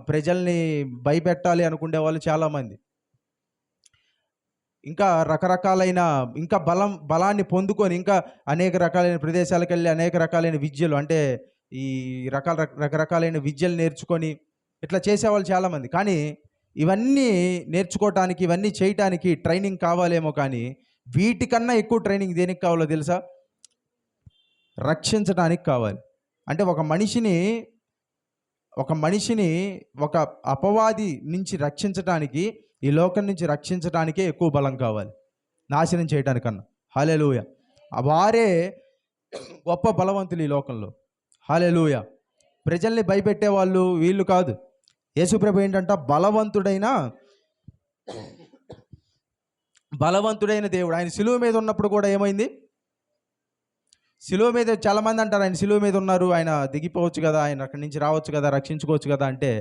ప్రజల్ని భయపెట్టాలి అనుకునే వాళ్ళు చాలామంది. ఇంకా రకరకాలైన బలాన్ని పొందుకొని ఇంకా అనేక రకాలైన ప్రదేశాలకు వెళ్ళి అనేక రకాలైన విద్యలు, అంటే ఈ రకరకాలైన విద్యలు నేర్చుకొని ఇట్లా చేసేవాళ్ళు చాలామంది. కానీ ఇవన్నీ నేర్చుకోవటానికి, ఇవన్నీ చేయటానికి ట్రైనింగ్ కావాలేమో, కానీ వీటికన్నా ఎక్కువ ట్రైనింగ్ దేనికి కావాలో తెలుసా? రక్షించడానికి కావాలి. అంటే ఒక మనిషిని ఒక అపవాది నుంచి రక్షించటానికి, ఈ లోకం నుంచి రక్షించడానికే ఎక్కువ బలం కావాలి, నాశనం చేయడానికన్నా. హల్లెలూయా. వారే గొప్ప బలవంతులు ఈ లోకంలో. హల్లెలూయా. ప్రజల్ని భయపెట్టే వాళ్ళు వీళ్ళు కాదు. యేసుప్రభు ఏంటంట? బలవంతుడైన దేవుడు. ఆయన శిలువ మీద ఉన్నప్పుడు కూడా ఏమైంది? శిలువ మీద చాలామంది అంటారు, ఆయన శిలువ మీద ఉన్నారు, ఆయన దిగిపోవచ్చు కదా, ఆయన అక్కడి నుంచి రావచ్చు కదా, రక్షించుకోవచ్చు కదా. అంటే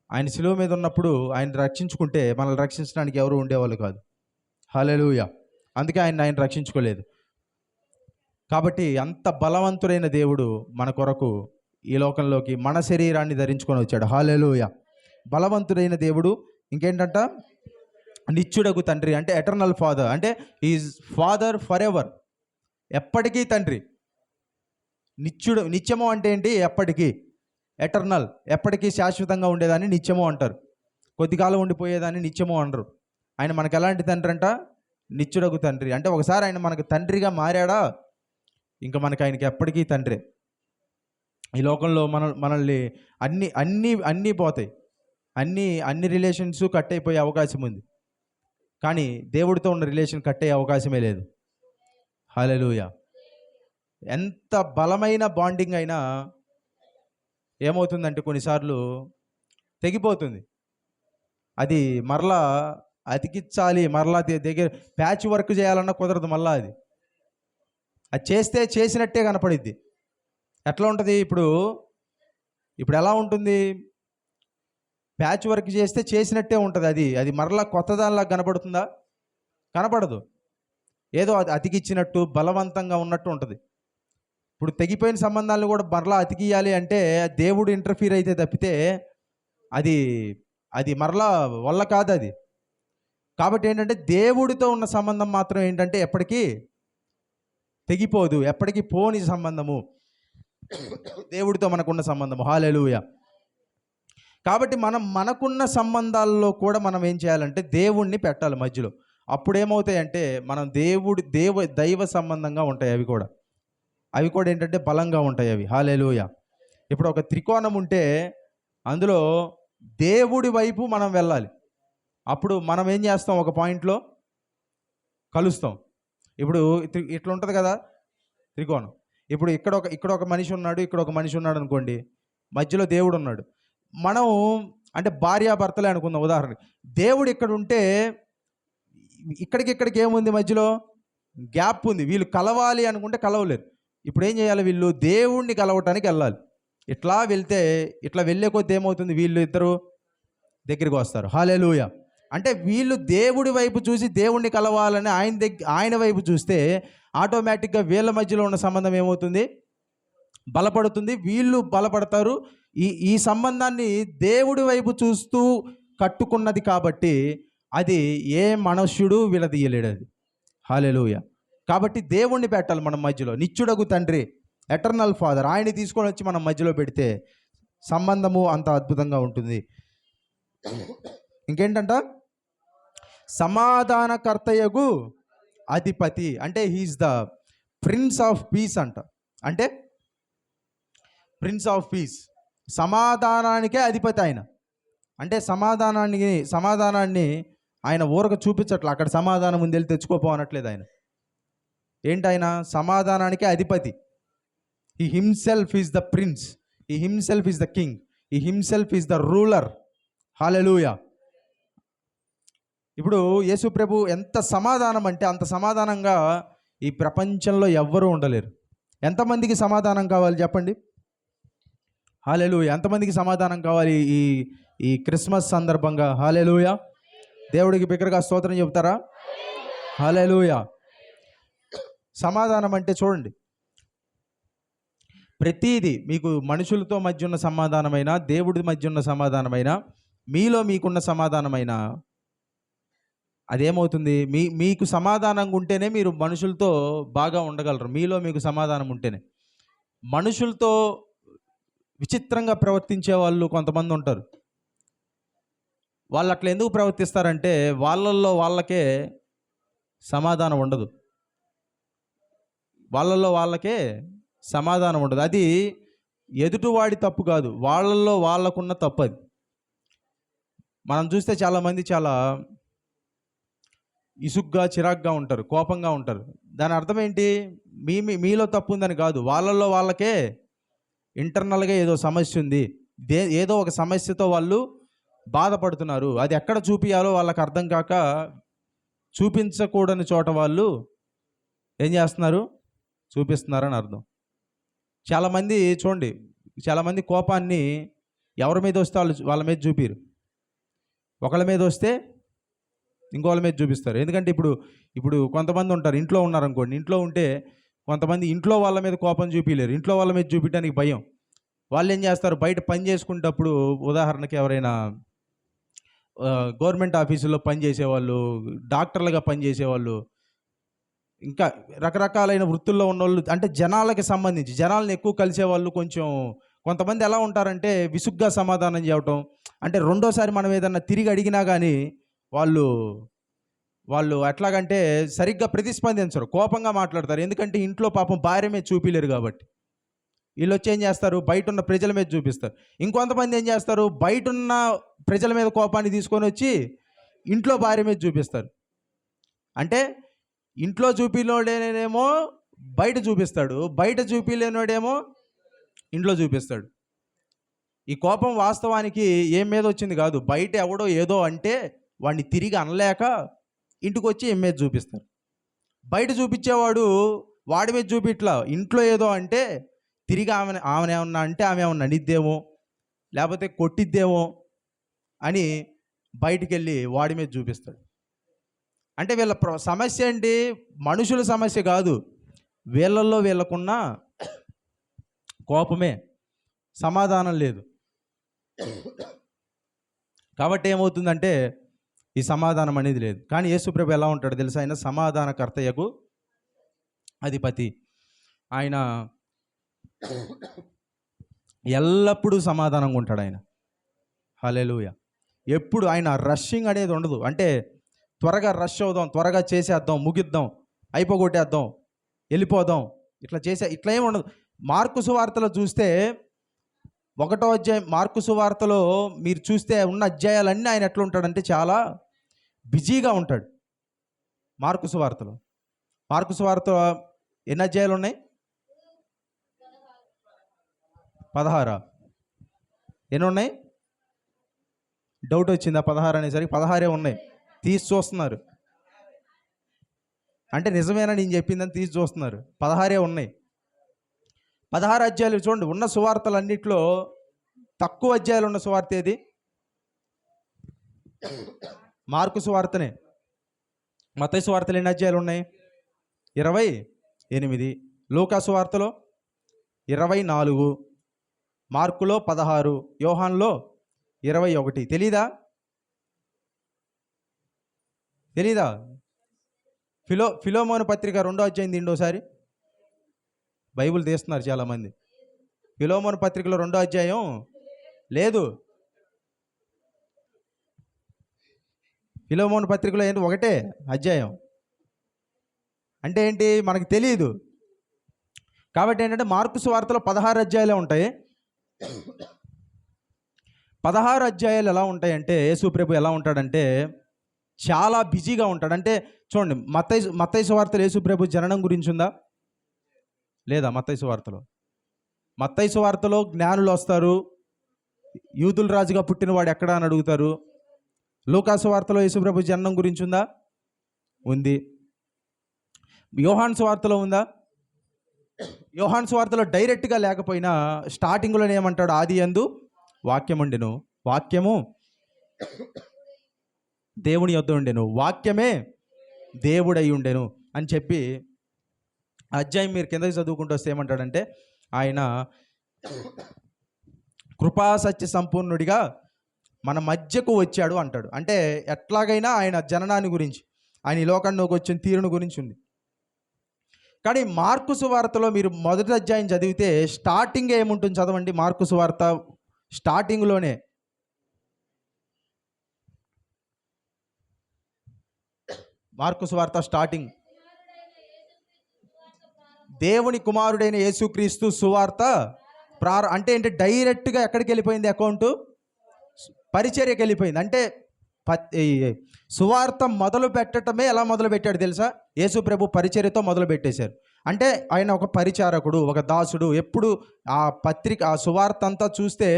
ఆయన శిలువ మీద ఉన్నప్పుడు ఆయన రక్షించుకుంటే మనల్ని రక్షించడానికి ఎవరు ఉండేవాళ్ళు కాదు. హల్లెలూయా. అందుకే ఆయన రక్షించుకోలేదు. కాబట్టి అంత బలవంతుడైన దేవుడు మన కొరకు ఈ లోకంలోకి మన శరీరాన్ని ధరించుకొని వచ్చాడు. హల్లెలూయా. బలవంతుడైన దేవుడు. ఇంకేంటంట? నిత్యుడగు తండ్రి. అంటే ఎటర్నల్ ఫాదర్. అంటే ఈజ్ ఫాదర్ ఫర్ ఎవర్. ఎప్పటికీ తండ్రి. నిత్యము అంటే ఏంటి? ఎప్పటికీ. ఎటర్నల్, ఎప్పటికీ శాశ్వతంగా ఉండేదాన్ని నిత్యము అంటారు. కొద్దికాలం ఉండిపోయేదాన్ని నిత్యము అనరు. ఆయన మనకు ఎలాంటి తండ్రి అంట? నిత్యుడగు తండ్రి. అంటే ఒకసారి ఆయన మనకు తండ్రిగా మారాడా, ఇంకా మనకి ఆయనకి ఎప్పటికీ తండ్రి. ఈ లోకంలో మనల్ని అన్నీ పోతాయి, అన్ని రిలేషన్స్ కట్ అయిపోయే అవకాశం ఉంది, కానీ దేవుడితో ఉన్న రిలేషన్ కట్ అయ్యే అవకాశమే లేదు. హల్లెలూయా. ఎంత బలమైన బాండింగ్ అయినా ఏమవుతుందంటే కొన్నిసార్లు తెగిపోతుంది. అది మరలా అతికించాలి, మరలా దగ్గర ప్యాచ్ వర్క్ చేయాలన్నా కుదరదు. మళ్ళా అది అది చేస్తే చేసినట్టే కనపడిద్ది. ఎట్లా ఉంటుంది ఇప్పుడు ఎలా ఉంటుంది? ప్యాచ్ వర్క్ చేస్తే చేసినట్టే ఉంటుంది. అది మరలా కొత్త దానిలా కనపడుతుందా? కనపడదు. ఏదో అది అతికిచ్చినట్టు బలవంతంగా ఉన్నట్టు ఉంటుంది. ఇప్పుడు తెగిపోయిన సంబంధాలను కూడా మరలా అతికియాలి అంటే దేవుడు ఇంటర్ఫీర్ అయితే తప్పితే అది అది మరలా వల్ల కాదు అది. కాబట్టి ఏంటంటే దేవుడితో ఉన్న సంబంధం మాత్రం ఏంటంటే ఎప్పటికీ తెగిపోదు, ఎప్పటికీ పోని సంబంధము దేవుడితో మనకున్న సంబంధము. హల్లెలూయా. కాబట్టి మనకున్న సంబంధాల్లో కూడా మనం ఏం చేయాలంటే దేవుణ్ణి పెట్టాలి మధ్యలో. అప్పుడు ఏమవుతాయంటే మనం దైవ సంబంధంగా ఉంటాయి. అవి కూడా ఏంటంటే బలంగా ఉంటాయి అవి. హల్లెలూయా. ఇప్పుడు ఒక త్రికోణం ఉంటే అందులో దేవుడి వైపు మనం వెళ్ళాలి. అప్పుడు మనం ఏం చేస్తాం? ఒక పాయింట్లో కలుస్తాం. ఇప్పుడు ఇట్లా ఉంటుంది కదా త్రికోణం. ఇప్పుడు ఇక్కడ ఒక మనిషి ఉన్నాడు, ఇక్కడ ఒక మనిషి ఉన్నాడు అనుకోండి, మధ్యలో దేవుడు ఉన్నాడు. మనం అంటే భార్యాభర్తలే అనుకుందాం ఉదాహరణకి. దేవుడు ఇక్కడ ఉంటే ఇక్కడికి ఏముంది? మధ్యలో గ్యాప్ ఉంది. వీళ్ళు కలవాలి అనుకుంటే కలవలేరు. ఇప్పుడు ఏం చేయాలి? వీళ్ళు దేవుణ్ణి కలవటానికి వెళ్ళాలి. ఇట్లా వెళ్ళే కొద్ది ఏమవుతుంది? వీళ్ళు ఇద్దరు దగ్గరికి వస్తారు. హల్లెలూయా. అంటే వీళ్ళు దేవుడి వైపు చూసి దేవుణ్ణి కలవాలని ఆయన వైపు చూస్తే ఆటోమేటిక్గా వీళ్ళ మధ్యలో ఉన్న సంబంధం ఏమవుతుంది? బలపడుతుంది. వీళ్ళు బలపడతారు. ఈ సంబంధాన్ని దేవుడి వైపు చూస్తూ కట్టుకున్నది కాబట్టి అది ఏ మనుష్యుడు విడదీయలేడు అది. హల్లెలూయా. కాబట్టి దేవుణ్ణి పెట్టాలి మనం మధ్యలో. నిత్యుడగు తండ్రి, ఎటర్నల్ ఫాదర్, ఆయన్ని తీసుకొని వచ్చి మనం మధ్యలో పెడితే సంబంధము అంత అద్భుతంగా ఉంటుంది. ఇంకేంటంట? సమాధానకర్తయగు అధిపతి, అంటే he is the prince of peace అంట. అంటే ప్రిన్స్ ఆఫ్ పీస్, సమాధానానికే అధిపతి ఆయన. అంటే సమాధానాన్ని ఆయన ఊరక చూపించట్లే. అక్కడ సమాధానం ఉంది, వెళ్ళి తెచ్చుకోపో అనట్లేదు ఆయన. ఏంటైనా సమాధానానికే అధిపతి. He himself is the prince, he himself is the king, he himself is the ruler. Hallelujah. ఇప్పుడు యేసు ప్రభు ఎంత సమాధానం అంటే అంత సమాధానంగా ఈ ప్రపంచంలో ఎవ్వరూ ఉండలేరు. ఎంతమందికి సమాధానం కావాలి చెప్పండి? హల్లెలూయా. ఎంతమందికి సమాధానం కావాలి ఈ క్రిస్మస్ సందర్భంగా? హల్లెలూయా. దేవుడికి బిగ్గరగా స్తోత్రం చెబుతారా? హల్లెలూయా. సమాధానం అంటే చూడండి, ప్రతీది మీకు మనుషులతో మధ్య ఉన్న సమాధానమైనా, దేవుడి మధ్య ఉన్న సమాధానమైనా, మీకున్న సమాధానమైనా అదేమవుతుంది? మీకు సమాధానంగా ఉంటేనే మీరు మనుషులతో బాగా ఉండగలరు. మీకు సమాధానం ఉంటేనే. మనుషులతో విచిత్రంగా ప్రవర్తించే వాళ్ళు కొంతమంది ఉంటారు. వాళ్ళు అట్లా ఎందుకు ప్రవర్తిస్తారంటే వాళ్ళల్లో వాళ్ళకే సమాధానం ఉండదు. వాళ్ళకే సమాధానం ఉండదు. అది ఎదుటివాడి తప్పు కాదు, వాళ్ళల్లో వాళ్ళకున్న తప్పు అది. మనం చూస్తే చాలామంది చాలా ఇసుగ్గా, చిరాగ్గా ఉంటారు, కోపంగా ఉంటారు. దాని అర్థం ఏంటి? మీలో తప్పు ఉందని కాదు, వాళ్ళల్లో వాళ్ళకే ఇంటర్నల్గా ఏదో సమస్య ఉంది. ఏదో ఒక సమస్యతో వాళ్ళు బాధపడుతున్నారు. అది ఎక్కడ చూపించాలో వాళ్ళకి అర్థం కాక చూపించకూడని చోట వాళ్ళు ఏం చేస్తున్నారు? చూపిస్తున్నారని అర్థం. చాలామంది చూడండి, చాలామంది కోపాన్ని ఎవరి మీద వస్తే వాళ్ళ మీద చూపిరు. ఒకళ్ళ మీద వస్తే ఇంకోళ్ళ మీద చూపిస్తారు. ఎందుకంటే ఇప్పుడు కొంతమంది ఉంటారు, ఇంట్లో ఉన్నారనుకోండి, ఇంట్లో ఉంటే కొంతమంది ఇంట్లో వాళ్ళ మీద కోపం చూపించలేరు, ఇంట్లో వాళ్ళ మీద చూపించడానికి భయం. వాళ్ళు ఏం చేస్తారు? బయట పని చేసుకునేటప్పుడు, ఉదాహరణకి ఎవరైనా గవర్నమెంట్ ఆఫీసుల్లో పనిచేసేవాళ్ళు, డాక్టర్లుగా పనిచేసేవాళ్ళు, ఇంకా రకరకాలైన వృత్తుల్లో ఉన్నవాళ్ళు, అంటే జనాలకి సంబంధించి జనాలను ఎక్కువ కలిసేవాళ్ళు కొంతమంది ఎలా ఉంటారంటే విసుగ్గా సమాధానం చెప్పటం. అంటే రెండోసారి మనం ఏదన్నా తిరిగి అడిగినా కానీ వాళ్ళు ఎట్లాగంటే సరిగ్గా ప్రతిస్పందించరు, కోపంగా మాట్లాడతారు. ఎందుకంటే ఇంట్లో పాపం భార్య మీద చూపిలేరు కాబట్టి. వీళ్ళు వచ్చి ఏం చేస్తారు? బయట ఉన్న ప్రజల మీద చూపిస్తారు. ఇంకొంతమంది ఏం చేస్తారు? బయట ఉన్న ప్రజల మీద కోపాన్ని తీసుకొని వచ్చి ఇంట్లో భార్య మీద చూపిస్తారు. అంటే ఇంట్లో చూపినోడేనేమో బయట చూపిస్తాడు, బయట చూపిలేనోడేమో ఇంట్లో చూపిస్తాడు. ఈ కోపం వాస్తవానికి ఏం మీద వచ్చింది కాదు, బయట ఎవడో ఏదో అంటే వాడిని తిరిగి అనలేక ఇంటికి వచ్చి ఏం మీద చూపిస్తారు. బయట చూపించేవాడు వాడి మీద చూపిట్లా. ఇంట్లో ఏదో అంటే తిరిగి ఆమె ఏమన్నా అంటే ఆమె ఏమన్నా అనిద్దేమో, లేకపోతే కొట్టిద్దేమో అని బయటికి వెళ్ళి వాడి మీద చూపిస్తాడు. అంటే వీళ్ళ సమస్య ఏంటి? మనుషుల సమస్య కాదు, వీళ్ళల్లో వీళ్ళకున్న కోపమే, సమాధానం లేదు. కాబట్టి ఏమవుతుందంటే ఈ సమాధానం అనేది లేదు. కానీ యేసుప్రభు ఎలా ఉంటాడు తెలుసా? ఆయన సమాధానకర్తయగు అధిపతి. ఆయన ఎల్లప్పుడూ సమాధానంగా ఉంటాడు ఆయన. హల్లెలూయా. ఎప్పుడు ఆయన రష్షింగ్ అనేది ఉండదు. అంటే త్వరగా రష్ అవుదాం, త్వరగా చేసేద్దాం, ముగిద్దాం, అయిపోగొట్టేద్దాం, వెళ్ళిపోదాం, ఇట్లా ఏమి ఉండదు. మార్కు సువార్తలో చూస్తే 1వ అధ్యాయం మార్కు సువార్తలో మీరు చూస్తే ఉన్న అధ్యాయాలన్నీ ఆయన ఎట్లా ఉంటాడంటే చాలా బిజీగా ఉంటాడు. మార్కు సువార్తలో ఎన్ని అధ్యాయాలు ఉన్నాయి? 16. ఎన్ని ఉన్నాయి? డౌట్ వచ్చిందా? 16 అనేసరికి 16 ఉన్నాయి. తీసి చూస్తున్నారు అంటే నిజమేనా నేను చెప్పిందని తీసి చూస్తున్నారు. 16 ఉన్నాయి. 16 అధ్యాయాలు చూడండి. ఉన్న సువార్తలన్నిట్లో తక్కువ అధ్యాయాలు ఉన్న సువార్త ఏది? మార్కు సువార్తనే. మత్తయి సువార్తలు ఎన్ని అధ్యాయాలు ఉన్నాయి? 28. లూకా సువార్తలో 24, మార్కులో 16, యోహాన్లో 21. తెలీదా? ఫిలోమోను పత్రిక 2వ అధ్యాయం తీయండి ఒకసారి. బైబిల్ తీస్తున్నారు చాలామంది. ఫిలోమోను పత్రికలో 2వ అధ్యాయం లేదు. ఫిలోమోను పత్రికలో ఏంటి? 1 అధ్యాయం. అంటే ఏంటి మనకు తెలియదు. కాబట్టి ఏంటంటే మార్కు సువార్తలో 16 అధ్యాయాలే ఉంటాయి. 16 అధ్యాయాలు ఎలా ఉంటాయంటే యేసుప్రభు ఎలా ఉంటాడంటే చాలా బిజీగా ఉంటాడు. అంటే చూడండి, మత్తయి సువార్తలో యేసుప్రభు జననం గురించి ఉందా లేదా? మత్తయి సువార్తలో జ్ఞానులు వస్తారు, యూదుల రాజుగా పుట్టినవాడు ఎక్కడా అని అడుగుతారు. లూకా సువార్తలో యేసుప్రభు జననం గురించి ఉందా? ఉంది. యోహాను సువార్తలో ఉందా? యోహాను సువార్తలో డైరెక్ట్గా లేకపోయినా స్టార్టింగ్లోనే ఏమంటాడు? ఆది యందు వాక్యం ఉండెను, వాక్యము దేవుని యొద్ద ఉండెను, వాక్యమే దేవుడై ఉండెను అని చెప్పి అధ్యాయం మీరు కిందకి చదువుకుంటూ వస్తే ఏమంటాడంటే ఆయన కృపా సత్య సంపూర్ణుడిగా మన మధ్యకు వచ్చాడు అంటాడు. అంటే ఎట్లాగైనా ఆయన జననాన్ని గురించి, ఆయన ఈ లోకంలోకి వచ్చిన తీరును గురించి ఉంది. కానీ మార్కు సువార్తలో మీరు మొదటి అధ్యాయం చదివితే స్టార్టింగ్ ఏముంటుంది చదవండి. మార్కు సువార్త స్టార్టింగ్లోనే మార్కు సువార్త స్టార్టింగ్ దేవుని కుమారుడైన యేసుక్రీస్తు సువార్త అంటే ఏంటి? డైరెక్ట్గా ఎక్కడికి వెళ్ళిపోయింది? అకౌంట్ పరిచర్యకి వెళ్ళిపోయింది. అంటే సువార్త మొదలు పెట్టడమే ఎలా మొదలు పెట్టాడు తెలుసా? యేసు ప్రభు పరిచర్యతో మొదలు పెట్టేశారు. అంటే ఆయన ఒక పరిచారకుడు, ఒక దాసుడు. ఎప్పుడు ఆ పత్రిక ఆ సువార్త అంతా చూస్తే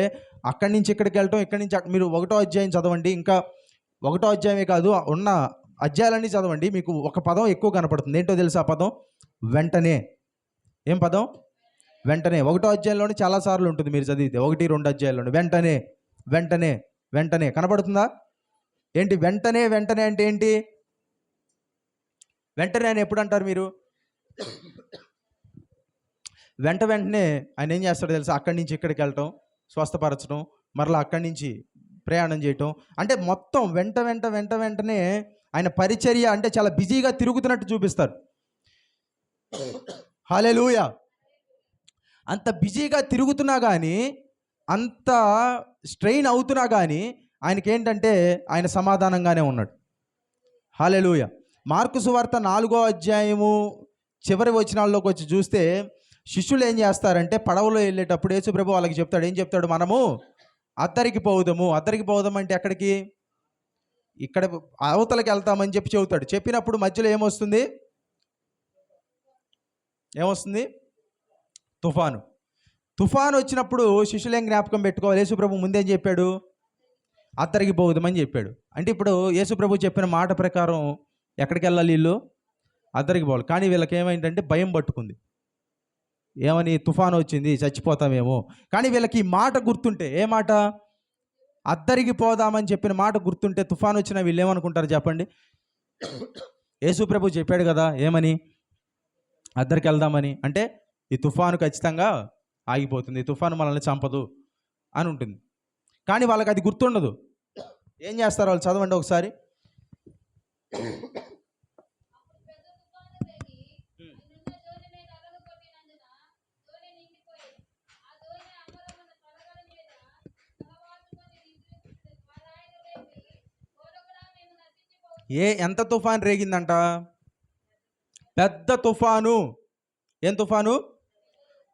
అక్కడి నుంచి ఇక్కడికి వెళ్ళటం, ఇక్కడి నుంచి మీరు 1వ అధ్యాయం చదవండి. ఇంకా 1వ అధ్యాయమే కాదు, ఉన్న అధ్యాయాలన్నీ చదవండి. మీకు ఒక పదం ఎక్కువ కనపడుతుంది. ఏంటో తెలుసా? ఆ పదం వెంటనే. ఏం పదం? వెంటనే. 1వ అధ్యాయంలోనే చాలాసార్లు ఉంటుంది మీరు చదివితే. 1, 2 అధ్యాయాల్లోనే వెంటనే వెంటనే వెంటనే కనబడుతుందా? ఏంటి వెంటనే? వెంటనే అంటే ఏంటి? వెంటనే అని ఎప్పుడు అంటారు మీరు? వెంటనే ఆయన ఏం చేస్తాడో తెలుసా? అక్కడి నుంచి ఇక్కడికి వెళ్ళటం, స్వస్థపరచడం, మరలా అక్కడి నుంచి ప్రయాణం చేయటం. అంటే మొత్తం వెంటనే ఆయన పరిచర్య అంటే చాలా బిజీగా తిరుగుతున్నట్టు చూపిస్తారు. హల్లెలూయా. అంత బిజీగా తిరుగుతున్నా కానీ, అంత స్ట్రెయిన్ అవుతున్నా కానీ ఆయనకేంటంటే ఆయన సమాధానంగానే ఉన్నాడు. హల్లెలూయా. మార్కు సువార్త 4వ అధ్యాయము చివరి వచనాల్లోకి వచ్చి చూస్తే శిష్యులు ఏం చేస్తారంటే పడవలో వెళ్ళేటప్పుడు యేసు ప్రభు వాళ్ళకి చెప్తాడు. ఏం చెప్తాడు? మనము అద్దరికి పోదాము. అద్దరికి పోదాం అంటే ఎక్కడికి? ఇక్కడ అవతలకి వెళ్తామని చెప్పి చెబుతాడు. చెప్పినప్పుడు మధ్యలో ఏమొస్తుంది? తుఫాను వచ్చినప్పుడు శిష్యులు ఏం జ్ఞాపకం పెట్టుకోవాలి? యేసు ప్రభు ముందేం చెప్పాడు? అద్దరికి పోదామని చెప్పాడు. అంటే ఇప్పుడు యేసు ప్రభు చెప్పిన మాట ప్రకారం ఎక్కడికి వెళ్ళాలి వీళ్ళు? అద్దరికి పోవాలి. కానీ వీళ్ళకి ఏమైందంటే భయం పట్టుకుంది. ఏమని? తుఫాను వచ్చింది, చచ్చిపోతామేమో. కానీ వీళ్ళకి ఈ మాట గుర్తుంటే, ఏ మాట? అద్దరికి పోదామని చెప్పిన మాట గుర్తుంటే తుఫాను వచ్చినా వీళ్ళు ఏమనుకుంటారు చెప్పండి? యేసు ప్రభు చెప్పాడు కదా, ఏమని? అద్దరికి వెళ్దామని. అంటే ఈ తుఫాను ఖచ్చితంగా ఆగిపోతుంది, ఈ తుఫాను మనల్ని చంపదు అని ఉంటుంది. కానీ వాళ్ళకి అది గుర్తుండదు. ఏం చేస్తారు వాళ్ళు? చదవండి ఒకసారి. ఎంత తుఫాను రేగిందంట? పెద్ద తుఫాను. ఏం తుఫాను?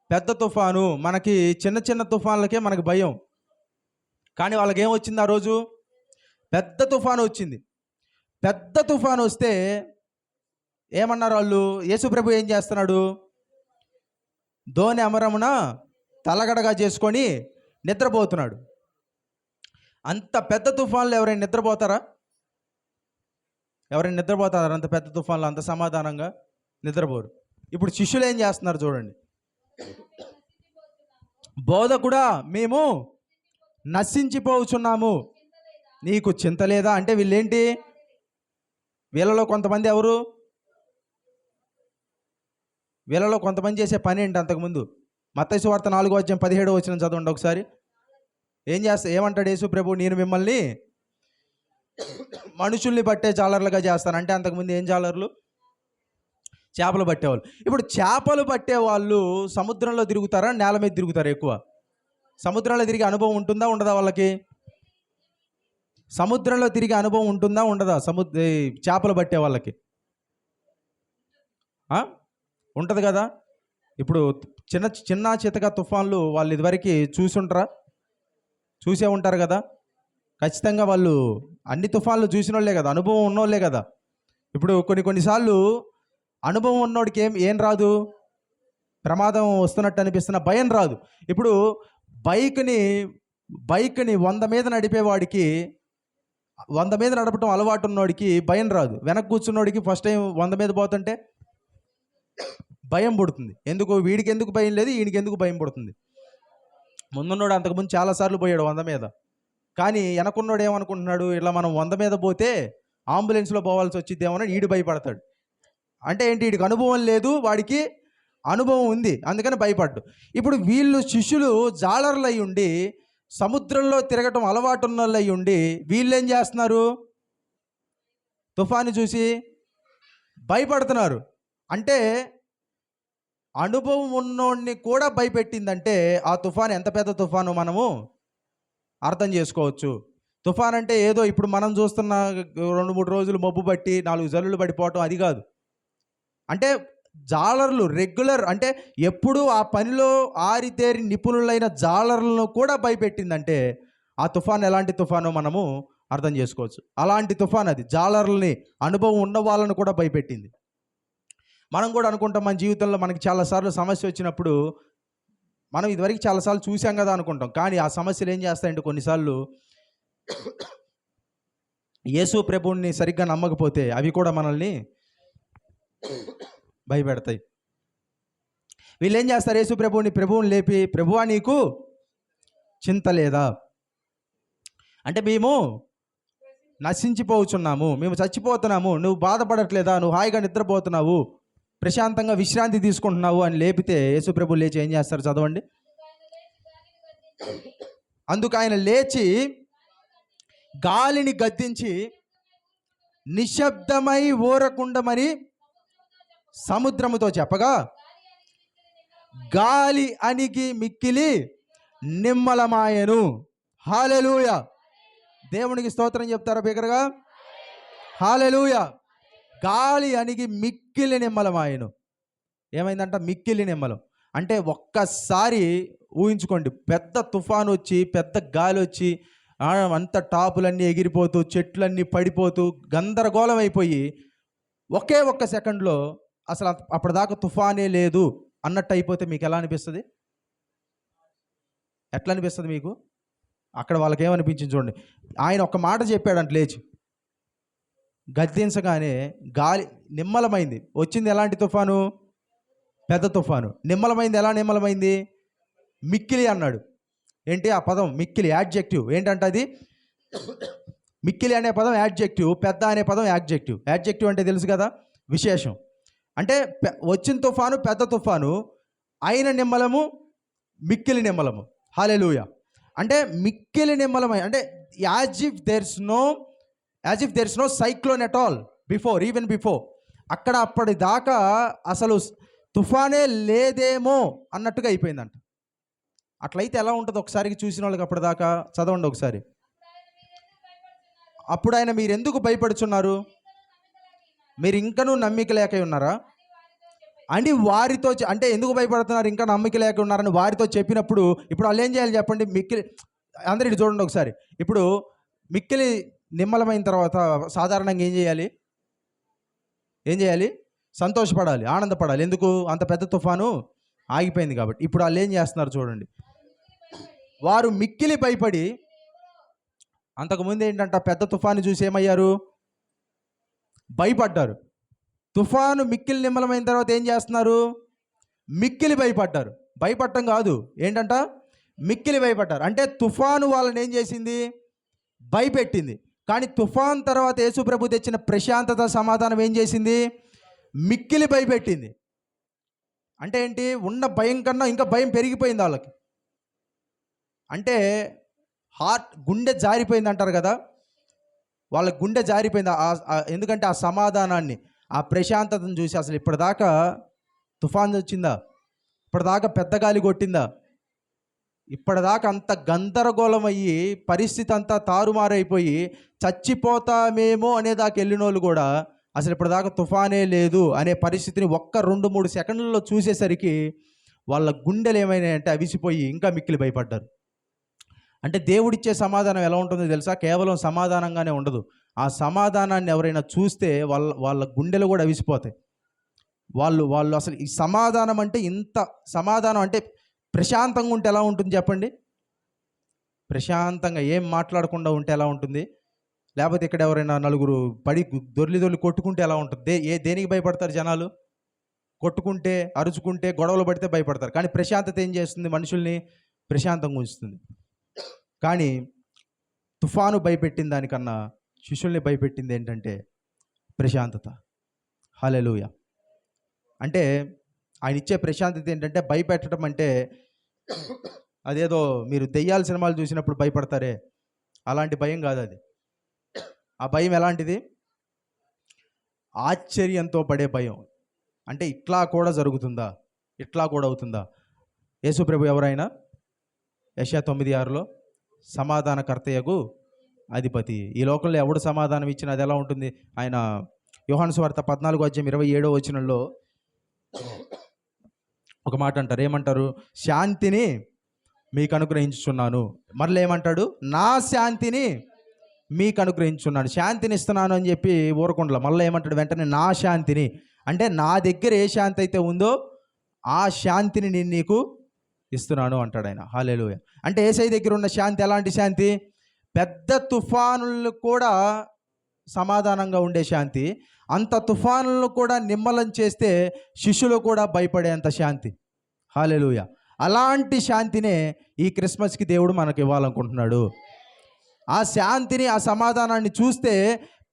పెద్ద తుఫాను. మనకి చిన్న చిన్న తుఫాన్లకే మనకు భయం, కానీ వాళ్ళకి ఏమొచ్చింది ఆ రోజు? పెద్ద తుఫాను వచ్చింది. పెద్ద తుఫాను వస్తే ఏమన్నారు వాళ్ళు? యేసుప్రభు ఏం చేస్తున్నాడు? దోణి అమరమున తలగడగా చేసుకొని నిద్రపోతున్నాడు. అంత పెద్ద తుఫాన్లు ఎవరైనా నిద్రపోతారా? ఎవరైనా నిద్రపోతారా? అంత పెద్ద తుఫాన్లు అంత సమాధానంగా నిద్రపోరు. ఇప్పుడు శిష్యులు ఏం చేస్తున్నారు చూడండి. బోధకుడా, మేము నశించిపోతున్నాము, నీకు చింత లేదా? అంటే వీళ్ళేంటి? వీళ్ళలో కొంతమంది ఎవరు? వీళ్ళలో కొంతమంది చేసే పని ఏంటి? అంతకుముందు మత్తయి సువార్త 4:17 చదవండి ఒకసారి. ఏమంటాడు యేసు ప్రభు? నేను మిమ్మల్ని మనుషుల్ని పట్టే జాలర్లుగా చేస్తాను. అంటే అంతకుముందు ఏం జాలర్లు? చేపలు పట్టేవాళ్ళు. ఇప్పుడు చేపలు పట్టేవాళ్ళు సముద్రంలో తిరుగుతారా, నేల మీద తిరుగుతారా? ఎక్కువ సముద్రంలో తిరిగే అనుభవం ఉంటుందా ఉండదా వాళ్ళకి? సముద్రంలో తిరిగే అనుభవం ఉంటుందా ఉండదా? చేపలు పట్టే వాళ్ళకి ఉంటుంది కదా. ఇప్పుడు చిన్న చిన్న చితక తుఫాన్లు వాళ్ళు ఇదివరకు చూసే ఉంటారు కదా. ఖచ్చితంగా వాళ్ళు అన్ని తుఫాన్లు చూసిన వాళ్ళే కదా, అనుభవం ఉన్నోళ్ళే కదా. ఇప్పుడు కొన్నిసార్లు అనుభవం ఉన్నోడికి ఏం రాదు? ప్రమాదం వస్తున్నట్టు అనిపిస్తున్న భయం రాదు. ఇప్పుడు బైక్ని 100 మీద నడిపేవాడికి, 100 మీద నడపటం అలవాటు ఉన్నోడికి భయం రాదు. వెనక్కి కూర్చున్నోడికి ఫస్ట్ టైం 100 మీద పోతుంటే భయం పుడుతుంది. ఎందుకు? వీడికి ఎందుకు భయం లేదు, వీడికి ఎందుకు భయం పుడుతుంది? ముందున్నోడు అంతకుముందు చాలాసార్లు పోయాడు 100 మీద. కానీ వెనకున్నోడు ఏమనుకుంటున్నాడు? ఇలా మనం 100 మీద పోతే అంబులెన్స్లో పోవాల్సి వచ్చిద్దేమో అని వీడు భయపడతాడు. అంటే ఏంటి? వీడికి అనుభవం లేదు, వాడికి అనుభవం ఉంది, అందుకని భయపడ్డు. ఇప్పుడు వీళ్ళు శిష్యులు జాలర్లు అయి ఉండి, సముద్రంలో తిరగటం అలవాటు ఉన్న వాళ్ళు అయి ఉండి, వీళ్ళు ఏం చేస్తున్నారు? తుఫాను చూసి భయపడుతున్నారు. అంటే అనుభవం ఉన్నోడిని కూడా భయపెట్టిందంటే ఆ తుఫాను ఎంత పెద్ద తుఫాను మనము అర్థం చేసుకోవచ్చు. తుఫాన్ అంటే ఏదో ఇప్పుడు మనం చూస్తున్న 2-3 రోజులు మబ్బు పట్టి 4 జల్లులు పడిపోవటం అది కాదు. అంటే జాలర్లు రెగ్యులర్, అంటే ఎప్పుడు ఆ పనిలో ఆరితేరి నిపుణులైన జాలర్లను కూడా భయపెట్టిందంటే ఆ తుఫాన్ ఎలాంటి తుఫానో మనము అర్థం చేసుకోవచ్చు. అలాంటి తుఫాన్ అది. జాలర్లని, అనుభవం ఉన్న వాళ్ళను కూడా భయపెట్టింది. మనం కూడా అనుకుంటాం మన జీవితంలో మనకి చాలాసార్లు సమస్య వచ్చినప్పుడు మనం ఇదివరకు చాలాసార్లు చూసాం కదా అనుకుంటాం. కానీ ఆ సమస్యలు ఏం చేస్తాయంటే కొన్నిసార్లు యేసు ప్రభువుని సరిగ్గా నమ్మకపోతే అవి కూడా మనల్ని భయపెడతాయి. వీళ్ళు ఏం చేస్తారు? యేసు ప్రభువుని లేపి, ప్రభువా నీకు చింత లేదా? అంటే మేము నశించిపోతున్నాము, మేము చచ్చిపోతున్నాము, నువ్వు బాధపడట్లేదా? నువ్వు హాయిగా నిద్రపోతున్నావు, ప్రశాంతంగా విశ్రాంతి తీసుకుంటున్నావు అని లేపితే యేసు ప్రభు లేచి ఏం చేస్తారు? చదవండి. అందుకు ఆయన లేచి గాలిని గద్దించి నిశ్శబ్దమై ఊరకుండమని సముద్రముతో చెప్పగా గాలి అణిగి మిక్కిలి నిమ్మలమాయెను. హల్లెలూయా! దేవునికి స్తోత్రం చెప్తారా బిగ్గరగా? హల్లెలూయా! గాలి అణిగి మిక్కిలి నిమ్మలమాయెను. ఏమైందంట? మిక్కిలి నిమ్మలం. అంటే ఒక్కసారి ఊహించుకోండి, పెద్ద తుఫాను వచ్చి, పెద్ద గాలి వచ్చి, అంత టాపులన్నీ ఎగిరిపోతూ, చెట్లన్నీ పడిపోతూ, గందరగోళం అయిపోయి ఒక్క సెకండ్లో అసలు అప్పటిదాకా తుఫానే లేదు అన్నట్టు అయిపోతే మీకు ఎలా అనిపిస్తుంది? ఎట్లా అనిపిస్తుంది మీకు? అక్కడ వాళ్ళకి ఏమనిపించింది చూడండి. ఆయన ఒక్క మాట చెప్పాడంట లేచి, గద్దించగానే గాలి నిమ్మలమైంది. వచ్చింది ఎలాంటి తుఫాను? పెద్ద తుఫాను. నిమ్మలమైంది. ఎలా నిమ్మలమైంది? మిక్కిలి అన్నాడు. ఏంటి ఆ పదం? మిక్కిలి, యాడ్జెక్టివ్. ఏంటంటే అది మిక్కిలి అనే పదం యాడ్జెక్టివ్, పెద్ద అనే పదం యాడ్జెక్టివ్. యాడ్జెక్టివ్ అంటే తెలుసు కదా, విశేషం. అంటే వచ్చిన తుఫాను పెద్ద తుఫాను, అయిన నిమ్మలము మిక్కిలి నిమ్మలము. హల్లెలూయా. అంటే మిక్కిలి నిమ్మలమై, అంటే as if there is no cyclone at all before, even before. అక్కడ అప్పటిదాకా అసలు తుఫానే లేదేమో అన్నట్టుగా అయిపోయిందంట. అట్లయితే ఎలా ఉంటుంది ఒకసారికి చూసిన వాళ్ళకి? అప్పటిదాకా చదవండి ఒకసారి. అప్పుడు ఆయన, మీరెందుకు భయపడుచున్నారు, మీరు ఇంకనూ నమ్మిక లేక ఉన్నారా అని వారితో, అంటే ఎందుకు భయపడుతున్నారు, ఇంకా నమ్మిక లేక ఉన్నారని వారితో చెప్పినప్పుడు, ఇప్పుడు వాళ్ళు ఏం చేయాలి చెప్పండి? మిక్కిలి, అందరూ ఇటు చూడండి ఒకసారి. ఇప్పుడు మిక్కిలి నిమ్మలమైన తర్వాత సాధారణంగా ఏం చేయాలి? సంతోషపడాలి, ఆనందపడాలి. ఎందుకు? అంత పెద్ద తుఫాను ఆగిపోయింది కాబట్టి. ఇప్పుడు వాళ్ళు ఏం చేస్తున్నారు చూడండి. వారు మిక్కిలి భయపడి, అంతకుముందు ఏంటంట, పెద్ద తుఫాను చూసి ఏమయ్యారు? భయపడ్డారు. తుఫాను మిక్కిలి నిమ్మలమైన తర్వాత ఏం చేస్తున్నారు? మిక్కిలి భయపడ్డారు. భయపడటం కాదు, ఏంటంట, మిక్కిలి భయపడ్డారు. అంటే తుఫాను వాళ్ళని ఏం చేసింది? భయపెట్టింది. కానీ తుఫాన్ తర్వాత యేసు ప్రభు తెచ్చిన ప్రశాంతత, సమాధానం ఏం చేసింది? మిక్కిలి భయపెట్టింది. అంటే ఏంటి? ఉన్న భయం కన్నా ఇంకా భయం పెరిగిపోయింది వాళ్ళకి. అంటే గుండె జారిపోయింది అంటారు కదా, వాళ్ళ గుండె జారిపోయింది. ఎందుకంటే ఆ సమాధానాన్ని, ఆ ప్రశాంతతను చూసి. అసలు ఇప్పటిదాకా తుఫాన్ వచ్చిందా? ఇప్పటిదాకా పెద్ద గాలి కొట్టిందా? ఇప్పటిదాకా అంత గందరగోళం అయ్యి, పరిస్థితి అంతా తారుమారైపోయి చచ్చిపోతామేమో అనేదాకా వెళ్ళిన వాళ్ళు కూడా అసలు ఇప్పటిదాకా తుఫానే లేదు అనే పరిస్థితిని ఒక్క 2-3 సెకండ్లలో చూసేసరికి వాళ్ళ గుండెలు ఏమైనాయంటే అవిసిపోయి ఇంకా మిక్కిలి భయపడ్డారు. అంటే దేవుడిచ్చే సమాధానం ఎలా ఉంటుందో తెలుసా? కేవలం సమాధానంగానే ఉండదు. ఆ సమాధానాన్ని ఎవరైనా చూస్తే వాళ్ళ గుండెలు కూడా అవిసిపోతాయి. వాళ్ళు అసలు ఈ సమాధానం అంటే, ఇంత సమాధానం అంటే ప్రశాంతంగా ఉంటే ఎలా ఉంటుంది చెప్పండి? ప్రశాంతంగా ఏం మాట్లాడకుండా ఉంటే ఎలా ఉంటుంది? లేకపోతే ఇక్కడ ఎవరైనా నలుగురు పడి దొర్లి కొట్టుకుంటే ఎలా ఉంటుంది? దేనికి భయపడతారు జనాలు? కొట్టుకుంటే, అరుచుకుంటే, గొడవలు పడితే భయపడతారు. కానీ ప్రశాంతత ఏం చేస్తుంది? మనుషుల్ని ప్రశాంతంగా ఉంచుతుంది. కానీ తుఫాను భయపెట్టిన దానికన్నా శిష్యుల్ని భయపెట్టింది ఏంటంటే ప్రశాంతత. హల్లెలూయా. అంటే ఆయన ఇచ్చే ప్రశాంతత ఏంటంటే, భయపెట్టడం అంటే అదేదో మీరు దెయ్యాల సినిమాలు చూసినప్పుడు భయపడతారే, అలాంటి భయం కాదు అది. ఆ భయం ఎలాంటిది? ఆశ్చర్యంతో పడే భయం. అంటే ఇట్లా కూడా జరుగుతుందా, ఇట్లా కూడా అవుతుందా? యేసు ప్రభు ఎవరైనా యెషయా 9:6లో సమాధానకర్తయగు అధిపతి. ఈ లోకంలో ఎవడు సమాధానం ఇచ్చినా అది ఎలా ఉంటుంది? ఆయన యోహాను సువార్త 14:27 ఒక మాట అంటారు. ఏమంటారు? శాంతిని మీకు అనుగ్రహించుచున్నాను. మరలా ఏమంటాడు? నా శాంతిని మీకు అనుగ్రహించున్నాను. శాంతిని ఇస్తున్నాను అని చెప్పి ఊరకుండా మళ్ళీ ఏమంటాడు? వెంటనే నా శాంతిని. అంటే నా దగ్గర ఏ శాంతి అయితే ఉందో ఆ శాంతిని నేను నీకు ఇస్తున్నాను అంటాడు ఆయన. హల్లెలూయా. అంటే యేసయ్య దగ్గర ఉన్న శాంతి ఎలాంటి శాంతి? పెద్ద తుఫానులు కూడా సమాధానంగా ఉండే శాంతి. అంత తుఫానులను కూడా నిమ్మలం చేస్తే శిష్యులు కూడా భయపడేంత శాంతి. హల్లెలూయా. అలాంటి శాంతినే ఈ క్రిస్మస్కి దేవుడు మనకు ఇవ్వాలనుకుంటున్నాడు. ఆ శాంతిని, ఆ సమాధానాన్ని చూస్తే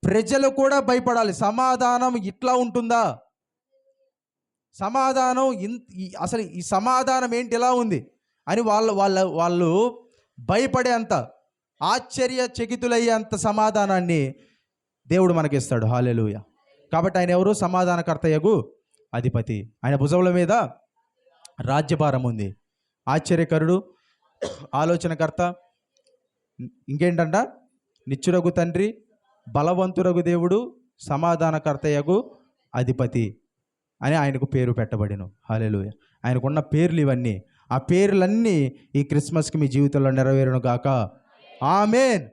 ప్రజలు కూడా భయపడాలి. సమాధానం ఇట్లా ఉంటుందా? సమాధానం అసలు ఈ సమాధానం ఏంటి ఇలా ఉంది అని వాళ్ళు భయపడేంత, ఆశ్చర్యచకితులయ్యేంత సమాధానాన్ని దేవుడు మనకిస్తాడు. హల్లెలూయా. కాబట్టి ఆయన ఎవరు? సమాధానకర్తయగు అధిపతి. ఆయన భుజముల మీద రాజ్యభారం ఉంది. ఆశ్చర్యకరుడు, ఆలోచనకర్త, ఇంకేంటంట? నిత్యుడగు తండ్రి, బలవంతుడగు దేవుడు, సమాధానకర్తయగు అధిపతి అని ఆయనకు పేరు పెట్టబడిను. హల్లెలూయా. ఆయనకున్న పేర్లు ఇవన్నీ. ఆ పేర్లన్నీ ఈ క్రిస్మస్కి మీ జీవితంలో నెరవేరును గాక. ఆమేన్.